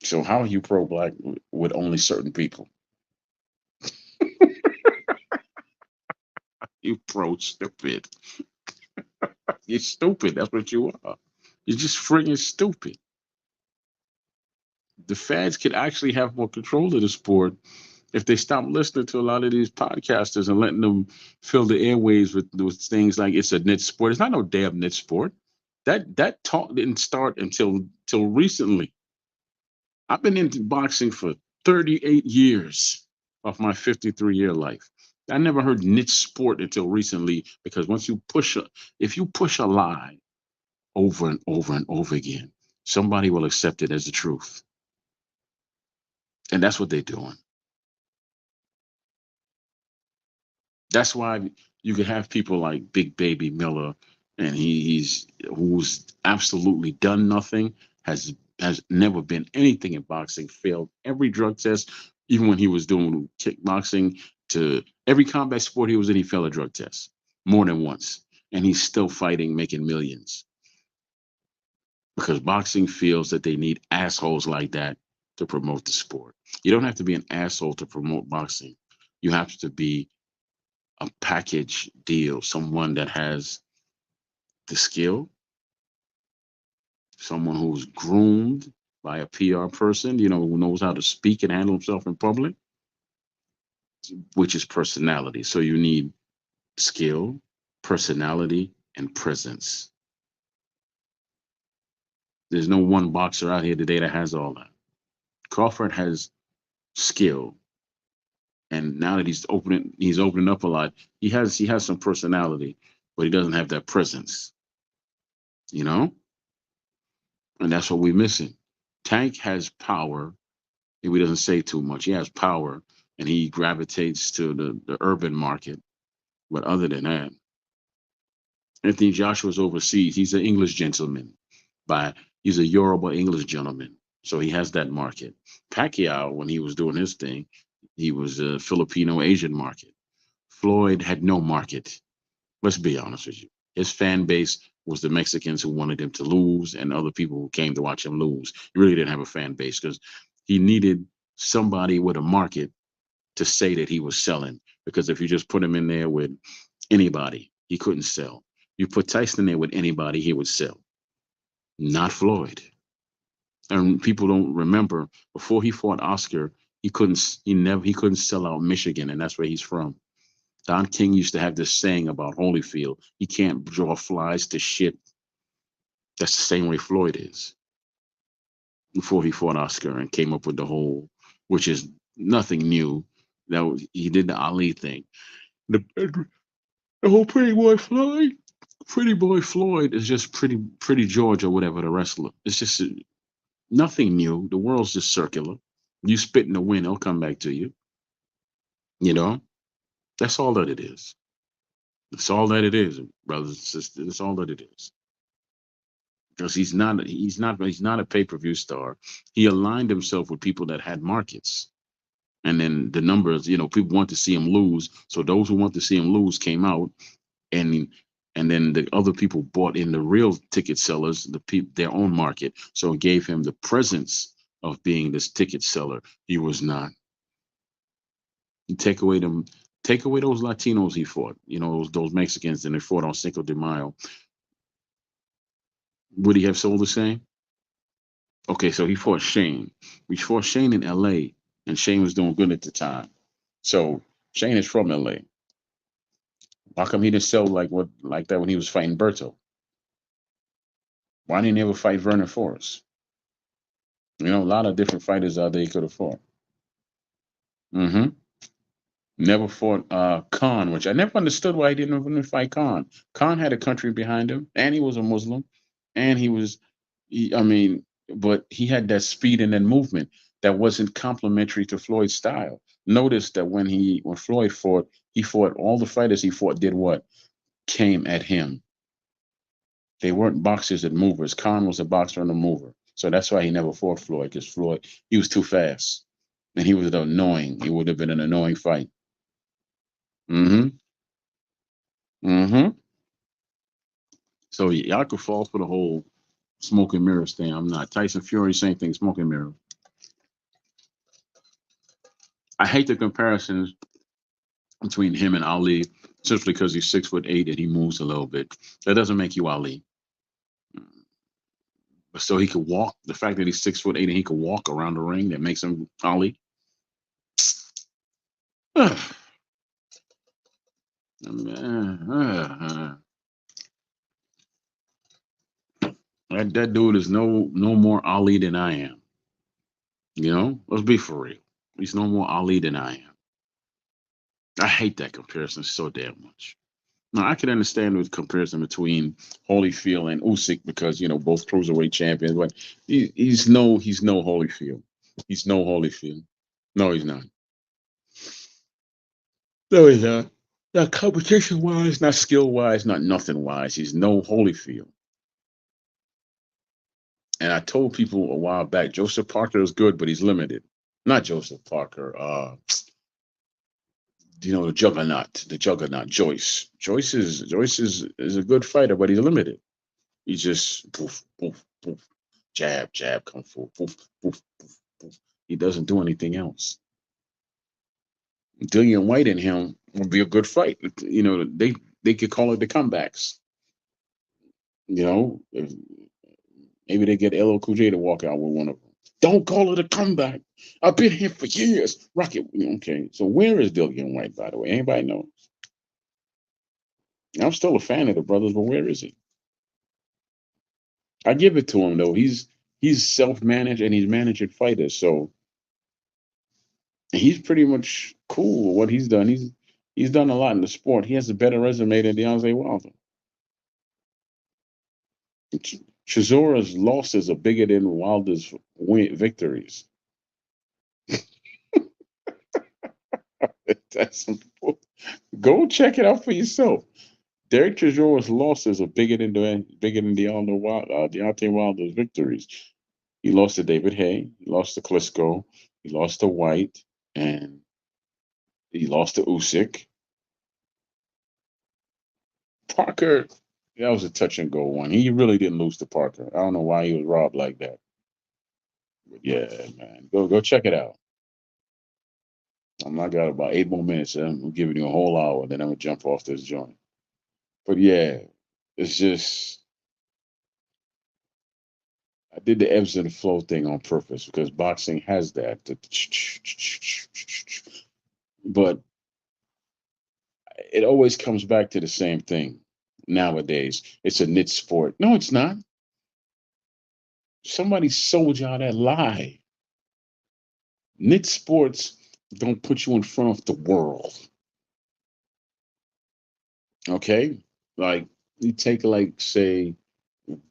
So how are you pro black with only certain people? You pro stupid. You're stupid. That's what you are. You're just friggin' stupid. The fans could actually have more control of the sport if they stop listening to a lot of these podcasters and letting them fill the airwaves with things like it's a niche sport. It's not no damn niche sport. That talk didn't start until recently. I've been into boxing for 38 years of my 53-year life. I never heard niche sport until recently because if you push a lie over and over and over again, somebody will accept it as the truth. And that's what they're doing. That's why you can have people like Big Baby Miller, and he's who's absolutely done nothing, has never been anything in boxing, failed every drug test, even when he was doing kickboxing to every combat sport he was in, he failed a drug test more than once. And he's still fighting, making millions. Because boxing feels that they need assholes like that to promote the sport. You don't have to be an asshole to promote boxing. You have to be a package deal, someone that has the skill, someone who's groomed by a PR person, who knows how to speak and handle himself in public, which is personality. So you need skill, personality, and presence. There's no one boxer out here today that has all that. Crawford has skill, and now that he's opening up a lot. He has some personality, but he doesn't have that presence. You know, and that's what we're missing. Tank has power. If he doesn't say too much, he has power, and he gravitates to the urban market. But other than that, Anthony Joshua's overseas. He's an English gentleman. By He's a Yoruba English gentleman, so he has that market. Pacquiao, when he was doing his thing, he was a Filipino Asian market. Floyd had no market. Let's be honest with you. His fan base was the Mexicans who wanted him to lose and other people who came to watch him lose. He really didn't have a fan base because he needed somebody with a market to say that he was selling. Because if you just put him in there with anybody, he couldn't sell. You put Tyson in there with anybody, he would sell. Not Floyd. And people don't remember before he fought Oscar, he couldn't sell out Michigan, and that's where he's from. Don King used to have this saying about Holyfield. He can't draw flies to shit. That's the same way Floyd is. Before he fought Oscar and came up with the whole, which is nothing new. He did the Ali thing. The whole Pretty Boy Floyd is just Pretty George or whatever the wrestler. It's just nothing new. The world's just circular. You spit in the wind, it'll come back to you. You know, that's all that it is. That's all that it is, brothers and sisters. That's all that it is. Because he's not a pay-per-view star. He aligned himself with people that had markets. And then the numbers, people want to see him lose. So those who want to see him lose came out, and and then the other people bought in the real ticket sellers, their own market. So it gave him the presence of being this ticket seller. He was not. You take away those Latinos he fought, those Mexicans, and they fought on Cinco de Mayo. Would he have sold the same? Okay, so he fought Shane. We fought Shane in L.A. and Shane was doing good at the time. So Shane is from L.A. How come he didn't sell like that when he was fighting Berto? Why didn't he ever fight Vernon Forrest? A lot of different fighters out there he could have fought. Mm-hmm. Never fought Khan, which I never understood why he didn't even fight Khan. Khan had a country behind him, and he was a Muslim, and I mean, but he had that speed and that movement that wasn't complementary to Floyd's style. Notice that when Floyd fought, he fought all the fighters he fought did what? Came at him. They weren't boxers and movers. Khan was a boxer and a mover. So that's why he never fought Floyd, because Floyd, he was too fast. And he was annoying. It would have been an annoying fight. Mm-hmm. Mm-hmm. So y'all could fall for the whole smoke and mirrors thing. I'm not. Tyson Fury, same thing, smoke and mirror. I hate the comparisons between him and Ali, simply because he's 6'8" and he moves a little bit. That doesn't make you Ali. But so he could walk. The fact that he's 6'8" and he could walk around the ring, that makes him Ali. That dude is no more Ali than I am. Let's be for real. He's no more Ali than I am. I hate that comparison so damn much. Now I can understand the comparison between Holyfield and Usyk because both cruiserweight champions, but he's no Holyfield. He's no Holyfield. No, he's not. No, he's not. Not competition wise, not skill wise, not nothing wise. He's no Holyfield. And I told people a while back, Joseph Parker is good, but he's limited. Not Joseph Parker. The juggernaut, Joyce. Joyce is a good fighter, but he's limited. He's just poof, poof, poof, jab, jab, kung fu, poof, poof, poof, poof. He doesn't do anything else. Dillian White and him would be a good fight. They could call it the comebacks. Maybe they get LL Cool J to walk out with one of them. Don't call it a comeback. I've been here for years. Rocket. Okay, so where is Dillian White, by the way? Anybody know? I'm still a fan of the brothers, but where is he? I give it to him though. He's self-managed and he's managing fighters, so he's pretty much cool with what he's done. He's done a lot in the sport. He has a better resume than Deontay Wilder. Chizora's losses are bigger than Wilder's victories. That's Go check it out for yourself. Derek Chizora's losses are bigger than Deontay Wilder's victories. He lost to David Hay. He lost to Klitschko. He lost to White, and he lost to Usyk. Parker, that was a touch and go one. He really didn't lose to Parker. I don't know why he was robbed like that. But yeah, man, go check it out. I got about 8 more minutes. And I'm giving you a whole hour, then I'm gonna jump off this joint. But yeah, it's just I did the ebbs and flow thing on purpose because boxing has that. But it always comes back to the same thing nowadays. It's a niche sport. No, it's not. Somebody sold y'all that lie. Niche sports don't put you in front of the world. Okay? Like, you take, like, say,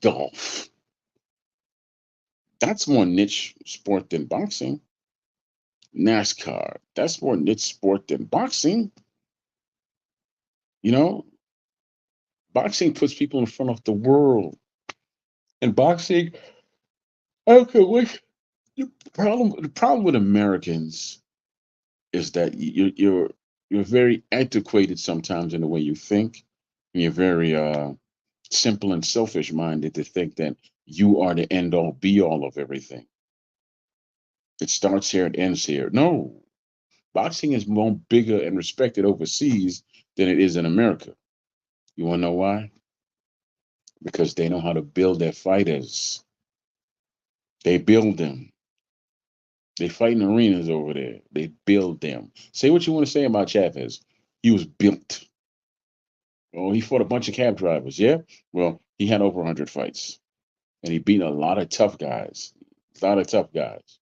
golf. That's more niche sport than boxing. NASCAR. That's more niche sport than boxing. You know, boxing puts people in front of the world. And boxing, okay, what the problem with Americans is that you're very antiquated sometimes in the way you think. And you're very simple and selfish minded to think that you are the end all be all of everything. It starts here, it ends here. No, boxing is more bigger and respected overseas than it is in America. You want to know why? Because they know how to build their fighters. They build them. They fight in arenas over there. They build them. Say what you want to say about Chavez. He was built. Oh, he fought a bunch of cab drivers. Yeah. Well, he had over 100 fights, and he beat a lot of tough guys. A lot of tough guys.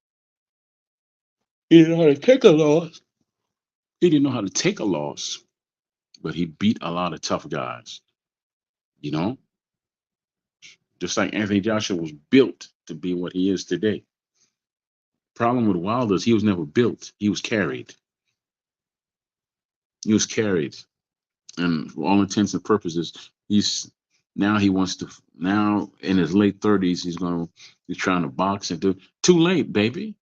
He didn't know how to take a loss. He didn't know how to take a loss, but he beat a lot of tough guys. You know, just like Anthony Joshua was built to be what he is today. Problem with Wilder is he was never built. He was carried. He was carried, and for all intents and purposes, Now he wants to. Now in his late 30s, he's trying to box and do. Too late, baby.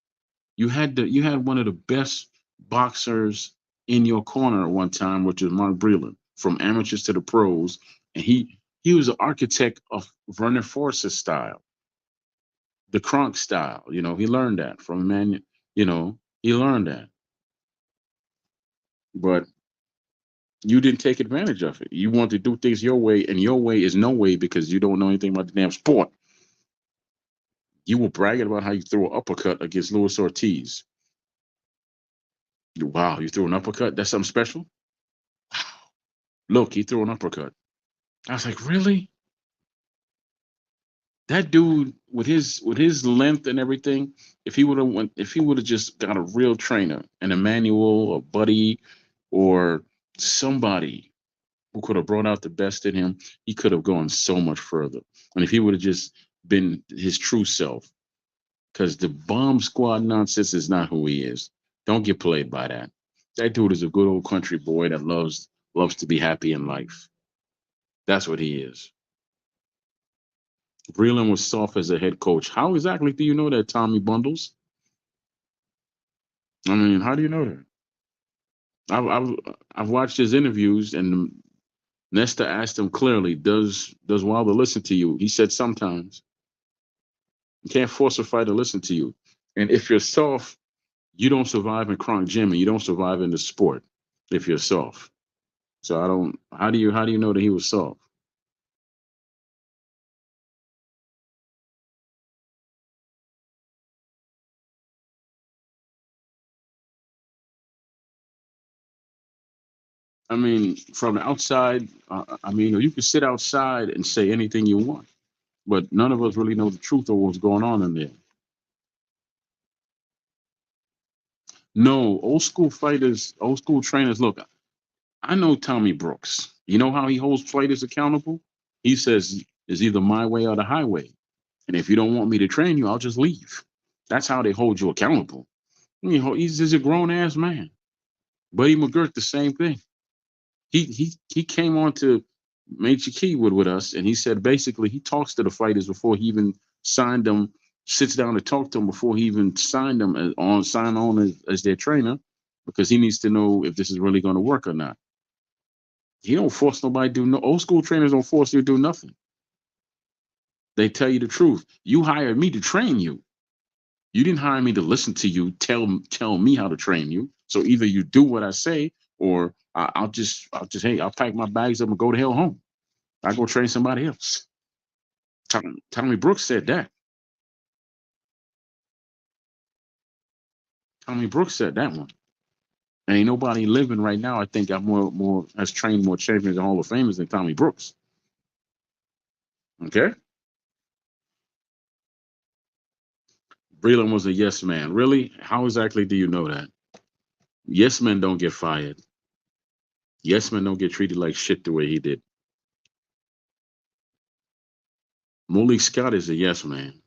You had one of the best boxers in your corner at one time, which is Mark Breland, from amateurs to the pros, and he was an architect of Vernon Forrest's style, the Kronk style. He learned that from a man. He learned that, but you didn't take advantage of it. You want to do things your way, and your way is no way because you don't know anything about the damn sport. You were bragging about how you threw an uppercut against Luis Ortiz. Wow, you threw an uppercut? That's something special? Look, he threw an uppercut. I was like, really? That dude with his length and everything, if he would have just got a real trainer, an Emmanuel, a Buddy, or somebody who could have brought out the best in him, he could have gone so much further. And if he would have just been his true self, because the bomb squad nonsense is not who he is. Don't get played by that. That dude is a good old country boy that loves to be happy in life. That's what he is. Breland was soft as a head coach. How exactly do you know that, Tommy Bundles? I mean, how do you know that? I've I've watched his interviews, and Nesta asked him clearly, "Does Wilder listen to you?" He said, "Sometimes." You can't force a fighter to listen to you, and if you're soft, you don't survive in Kronk Gym, and you don't survive in the sport if you're soft. So I don't. How do you know that he was soft? I mean, from the outside, I mean, you can sit outside and say anything you want, but none of us really know the truth of what's going on in there. No, old school fighters, old school trainers. Look, I know Tommy Brooks. You know how he holds fighters accountable? He says, "It's either my way or the highway. And if you don't want me to train you, I'll just leave." That's how they hold you accountable. He's a grown ass man. Buddy McGirt, the same thing. He came on to Major Keywood with us, and he said basically he talks to the fighters before he even signed them, sits down to talk to them before he even signed them sign on as their trainer, because he needs to know if this is really going to work or not. He don't force nobody to do no. Old school trainers don't force you to do nothing. They tell you the truth. You hired me to train you. You didn't hire me to listen to you tell me how to train you. So either you do what I say, or I'll just hey, I'll pack my bags up and go to hell home. I go train somebody else. Tommy Brooks said that. Tommy Brooks said that one. And ain't nobody living right now, I think, got more has trained more champions and Hall of Famers than Tommy Brooks. Okay? Breland was a yes man. Really? How exactly do you know that? Yes men don't get fired. Yes men don't get treated like shit the way he did. Malik Scott is a yes man.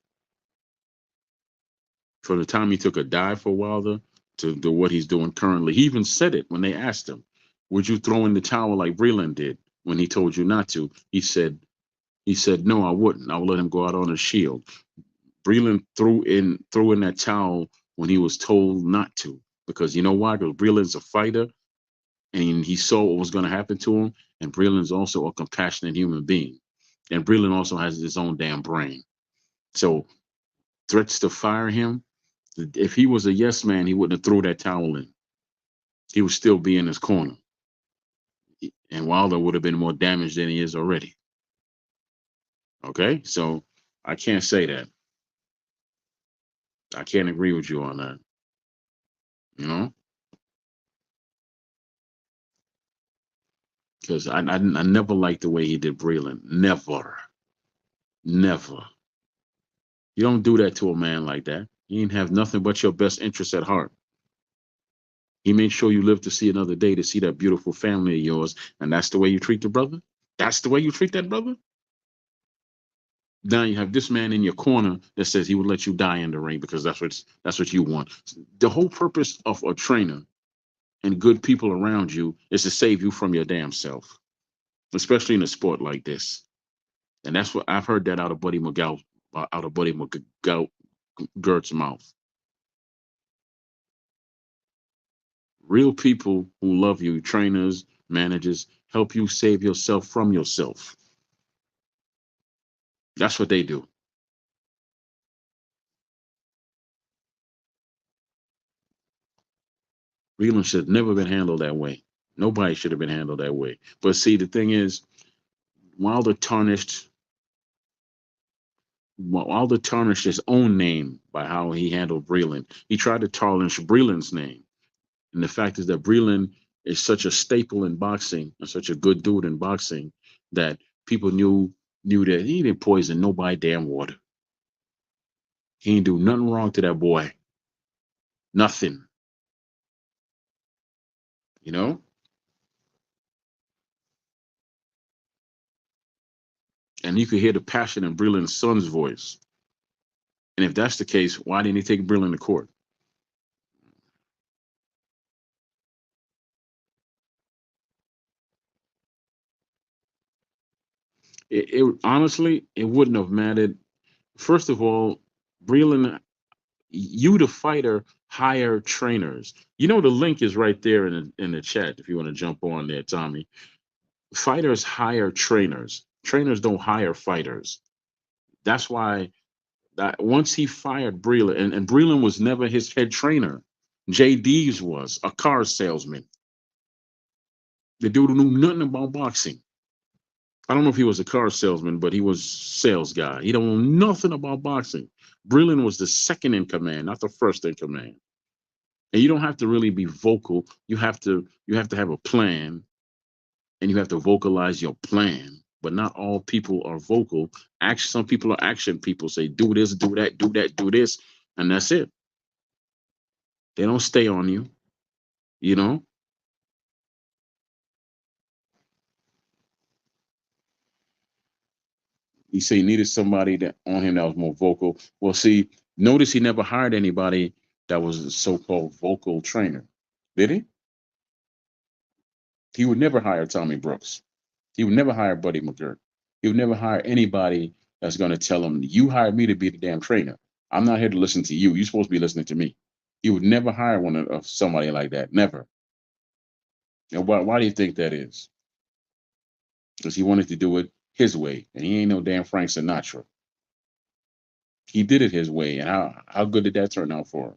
From the time he took a dive for Wilder to what he's doing currently. He even said it when they asked him, "Would you throw in the towel like Breland did when he told you not to?" He said, "No, I wouldn't. I would let him go out on a shield." Breland threw in that towel when he was told not to, because you know why? Because Breland's a fighter, and he saw what was going to happen to him. And Breland's also a compassionate human being, and Breland also has his own damn brain. So threats to fire him. If he was a yes man, he wouldn't have thrown that towel in. He would still be in his corner, and Wilder would have been more damaged than he is already. Okay, so I can't say that. I can't agree with you on that. You know, because I never liked the way he did Breland. Never, never. You don't do that to a man like that. He didn't have nothing but your best interest at heart. He made sure you live to see another day, to see that beautiful family of yours, and that's the way you treat the brother. That's the way you treat that brother. Now you have this man in your corner that says he would let you die in the ring because that's what you want. The whole purpose of a trainer and good people around you is to save you from your damn self, especially in a sport like this. And that's what I've heard that out of Buddy McGought's mouth. Real people who love you, trainers, managers, help you save yourself from yourself. That's what they do. Breland should have never been handled that way. Nobody should have been handled that way. But see, the thing is, Wilder tarnished Wilder tarnished his own name by how he handled Breland. He tried to tarnish Breland's name. And the fact is that Breland is such a staple in boxing and such a good dude in boxing that people knew that he didn't poison nobody damn water. He didn't do nothing wrong to that boy. Nothing. You know? And you could hear the passion in Breland's son's voice. And if that's the case, why didn't he take Breland to court? It honestly, it wouldn't have mattered. First of all, Breland, you the fighter hire trainers. You know the link is right there in the chat if you want to jump on there, Tommy. Fighters hire trainers. Trainers don't hire fighters. That's why that once he fired Breland, and Breland was never his head trainer. JD's was a car salesman. The dude who knew nothing about boxing. I don't know if he was a car salesman, but he was sales guy. He don't know nothing about boxing. Breland was the second in command, not the first in command. And you don't have to really be vocal. You have to have a plan, and you have to vocalize your plan. But not all people are vocal. Action. Some people are action people. Say do this, do that, do that, do this, and that's it. They don't stay on you. You know. He said he needed somebody that on him that was more vocal. Well, see, notice he never hired anybody that was a so-called vocal trainer. Did he? He would never hire Tommy Brooks. He would never hire Buddy McGirt. He would never hire anybody that's going to tell him, you hired me to be the damn trainer. I'm not here to listen to you. You're supposed to be listening to me. He would never hire of somebody like that. Never. And why do you think that is? Because he wanted to do it his way. And he ain't no damn Frank Sinatra. He did it his way. And how good did that turn out for him?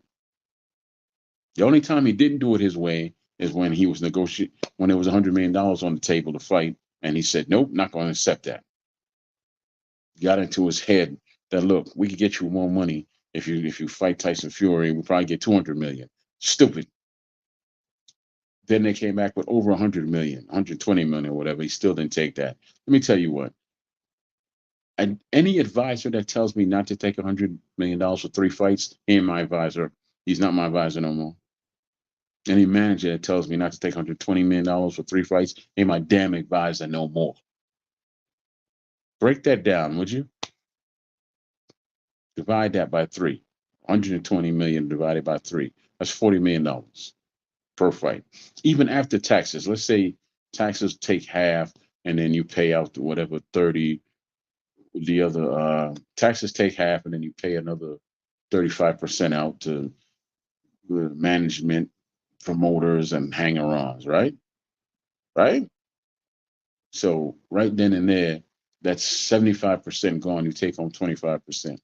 The only time he didn't do it his way is when he was negotiating, when there was $100 million on the table to fight. And he said, nope, not going to accept that. Got into his head that look, we could get you more money if you fight Tyson Fury. We probably get 200 million. Stupid. Then they came back with over 100 million, 120 million or whatever. He still didn't take that. Let me tell you what. Any advisor that tells me not to take $100 million for 3 fights, he ain't my advisor. He's not my advisor no more. Any manager that tells me not to take $120 million for 3 fights, ain't my damn advisor no more. Break that down, would you? Divide that by 3. 120 million divided by 3. That's $40 million per fight. Even after taxes, let's say taxes take half and then you pay out whatever 30, the other taxes take half and then you pay another 35% out to the management, promoters, and hanger-ons, right? Right? So right then and there, that's 75% gone. You take home 25%.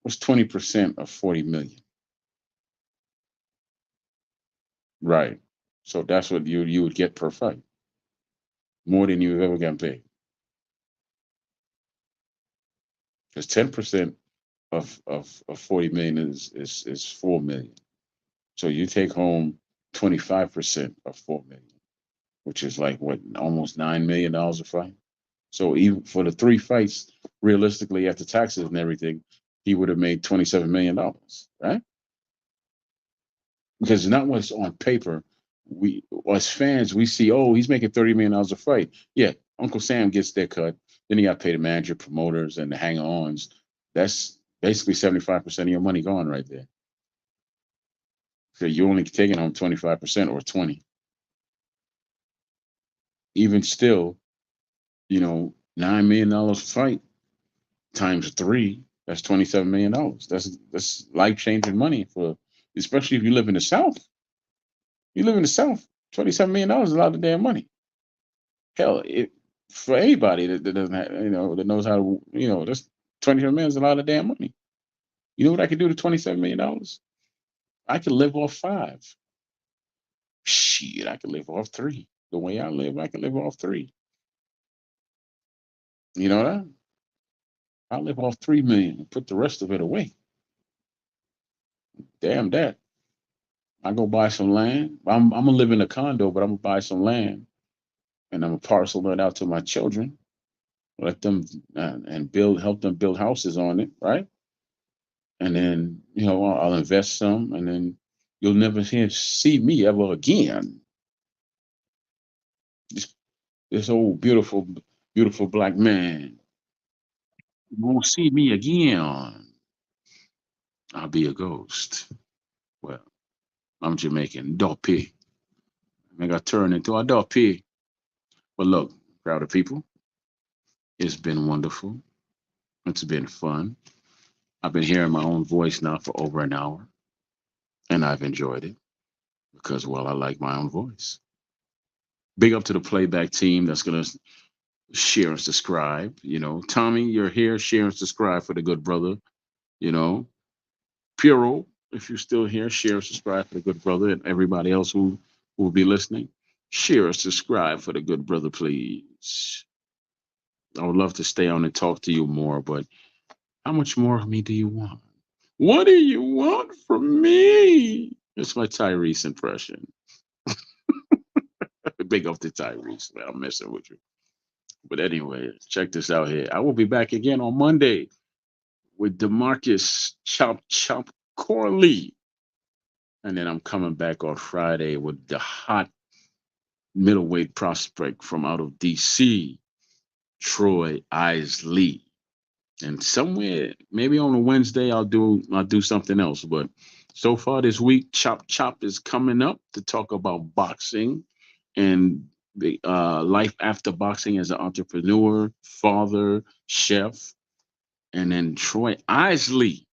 What's 20% of 40 million? Right. So that's what you would get per fight, more than you've ever gotten paid. Because 10% of 40 million is 4 million. So you take home 25% of 4 million, which is like what, almost $9 million a fight. So even for the 3 fights, realistically, after taxes and everything, he would have made $27 million, right? Because not what's on paper. We as fans, we see, oh, he's making $30 million a fight. Yeah, Uncle Sam gets their cut. Then you got to pay the manager, promoters, and the hanger-ons. That's basically 75% of your money gone right there. So you're only taking home 25% or 20. Even still, $9 million fight times three. That's $27 million. That's life changing money for, especially if you live in the South. You live in the South. $27 million is a lot of damn money. Hell, for anybody that doesn't have, that knows how to, that's 27 million is a lot of damn money. You know what I could do to $27 million? I could live off five. Shit, I could live off three. The way I live, I could live off three. You know that? I live off 3 million and put the rest of it away. Damn that. I go buy some land. I'm gonna live in a condo, but I'm gonna buy some land and I'm gonna parcel it out to my children. Let them and help them build houses on it, right? And then I'll invest some, and then you'll never see me ever again. This old beautiful black man, you won't see me again. I'll be a ghost. Well, I'm Jamaican, Doppy. I got turned into a Doppy. But look, proud of people. It's been wonderful. It's been fun. I've been hearing my own voice now for over an hour, and I've enjoyed it because, well, I like my own voice. Big up to the playback team that's going to share and subscribe. Tommy, you're here. Share and subscribe for the good brother. You know, Puro, if you're still here, share and subscribe for the good brother, and everybody else who will be listening. Share and subscribe for the good brother, please. I would love to stay on and talk to you more, but how much more of me do you want? What do you want from me? It's my Tyrese impression. Big up to Tyrese, man. I'm messing with you. But anyway, check this out here. I will be back again on Monday with Demarcus Chop Chop Corley. And then I'm coming back on Friday with the hot middleweight prospect from out of DC, Troy Isley. And somewhere, maybe on a Wednesday, I'll do something else. But so far this week, Chop Chop is coming up to talk about boxing and the life after boxing as an entrepreneur, father, chef. And then Troy Isley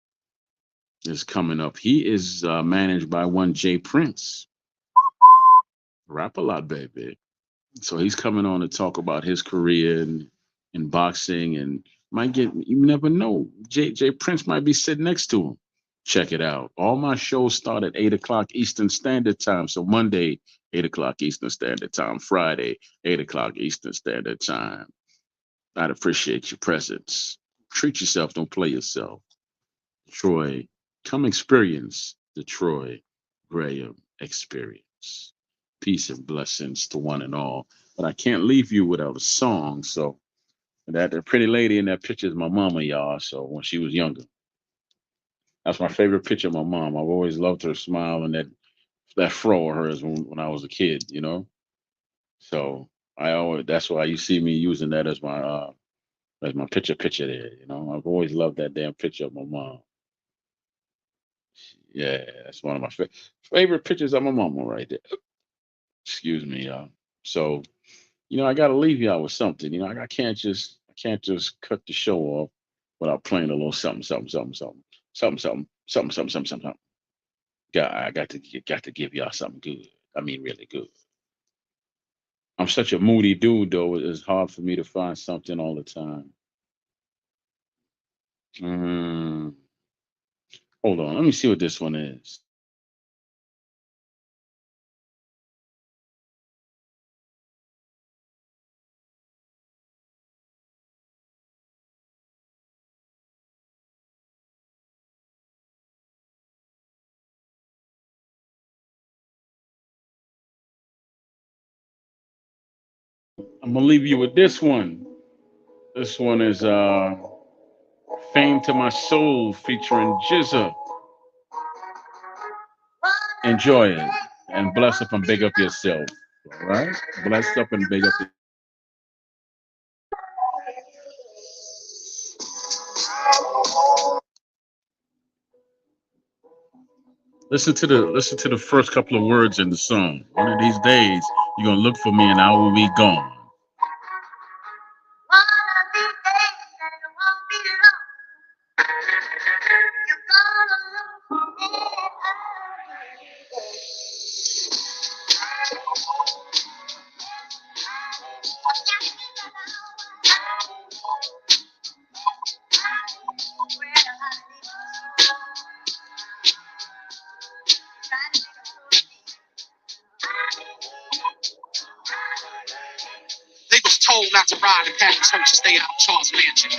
is coming up. He is managed by one Jay Prince. Rap a lot, baby. So he's coming on to talk about his career in boxing, and you never know. Jay Prince might be sitting next to him. Check it out. All my shows start at 8 o'clock Eastern Standard Time. So Monday, 8 o'clock Eastern Standard Time. Friday, 8 o'clock Eastern Standard Time. I'd appreciate your presence. Treat yourself, don't play yourself. Troy, come experience the Troy Graham experience. Peace and blessings to one and all. But I can't leave you without a song. So that pretty lady in that picture is my mama, y'all. So when she was younger, that's my favorite picture of my mom. I've always loved her smile and that fro of hers when I was a kid. So that's why you see me using that as my picture there. I've always loved that damn picture of my mom. Yeah, that's one of my favorite pictures of my mama right there. Excuse me, y'all. So, I got to leave y'all with something. I can't just cut the show off without playing a little something, something, something, something, something, something, something, something, something, something. I got to give y'all something good. I mean, really good. I'm such a moody dude, though. It's hard for me to find something all the time. Mm, hold on, let me see what this one is. I'm gonna leave you with this one. This one is "Fame to My Soul" featuring Jizza. Enjoy it and bless up and big up yourself. All right, bless up and big up. Listen to the first couple of words in the song. One of these days, you're gonna look for me and I will be gone. They was told not to ride in Patton's home to stay out of Charles Mansion.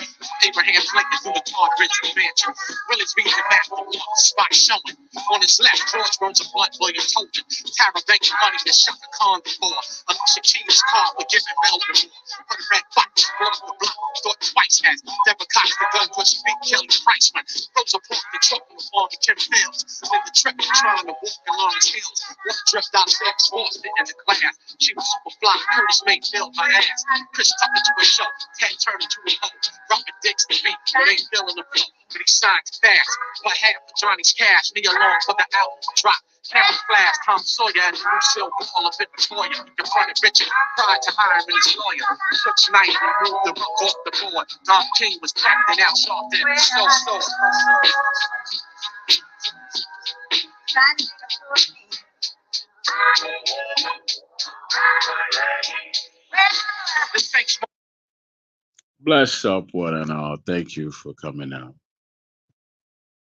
Abraham Lincoln through the Todd Richard Mansion. Willie's reading the map of the spot showing. On his left, George Burns of Blood, William Tolton. Tara Banks money that shot the Khan before. Alicia Keys' car for giving Belgium war. Her red box, brought up the block, thought twice as. Deborah Cox, the gun push, beat Kelly Priceman. Rosa Parks, the truck on the farm of Kim Fields. Then the trip trying to walk along his heels. One drift out of X Force in the glass. She was super fly, Curtis Mayfield, my ass. Chris Tucker to his show, Ted turned into a hoe. Robert Dix the beat, but ain't feeling the flow. But he signed fast, for half of Johnny's cash. Me along for the album drop. Camera flash, Tom Sawyer and Lucille Ball of Victoria. Confronted Richard, tried to hire him as his lawyer. Such night, he moved the book off the board. Don King was acting out sharp then. So. Bless up one and all. Thank you for coming out.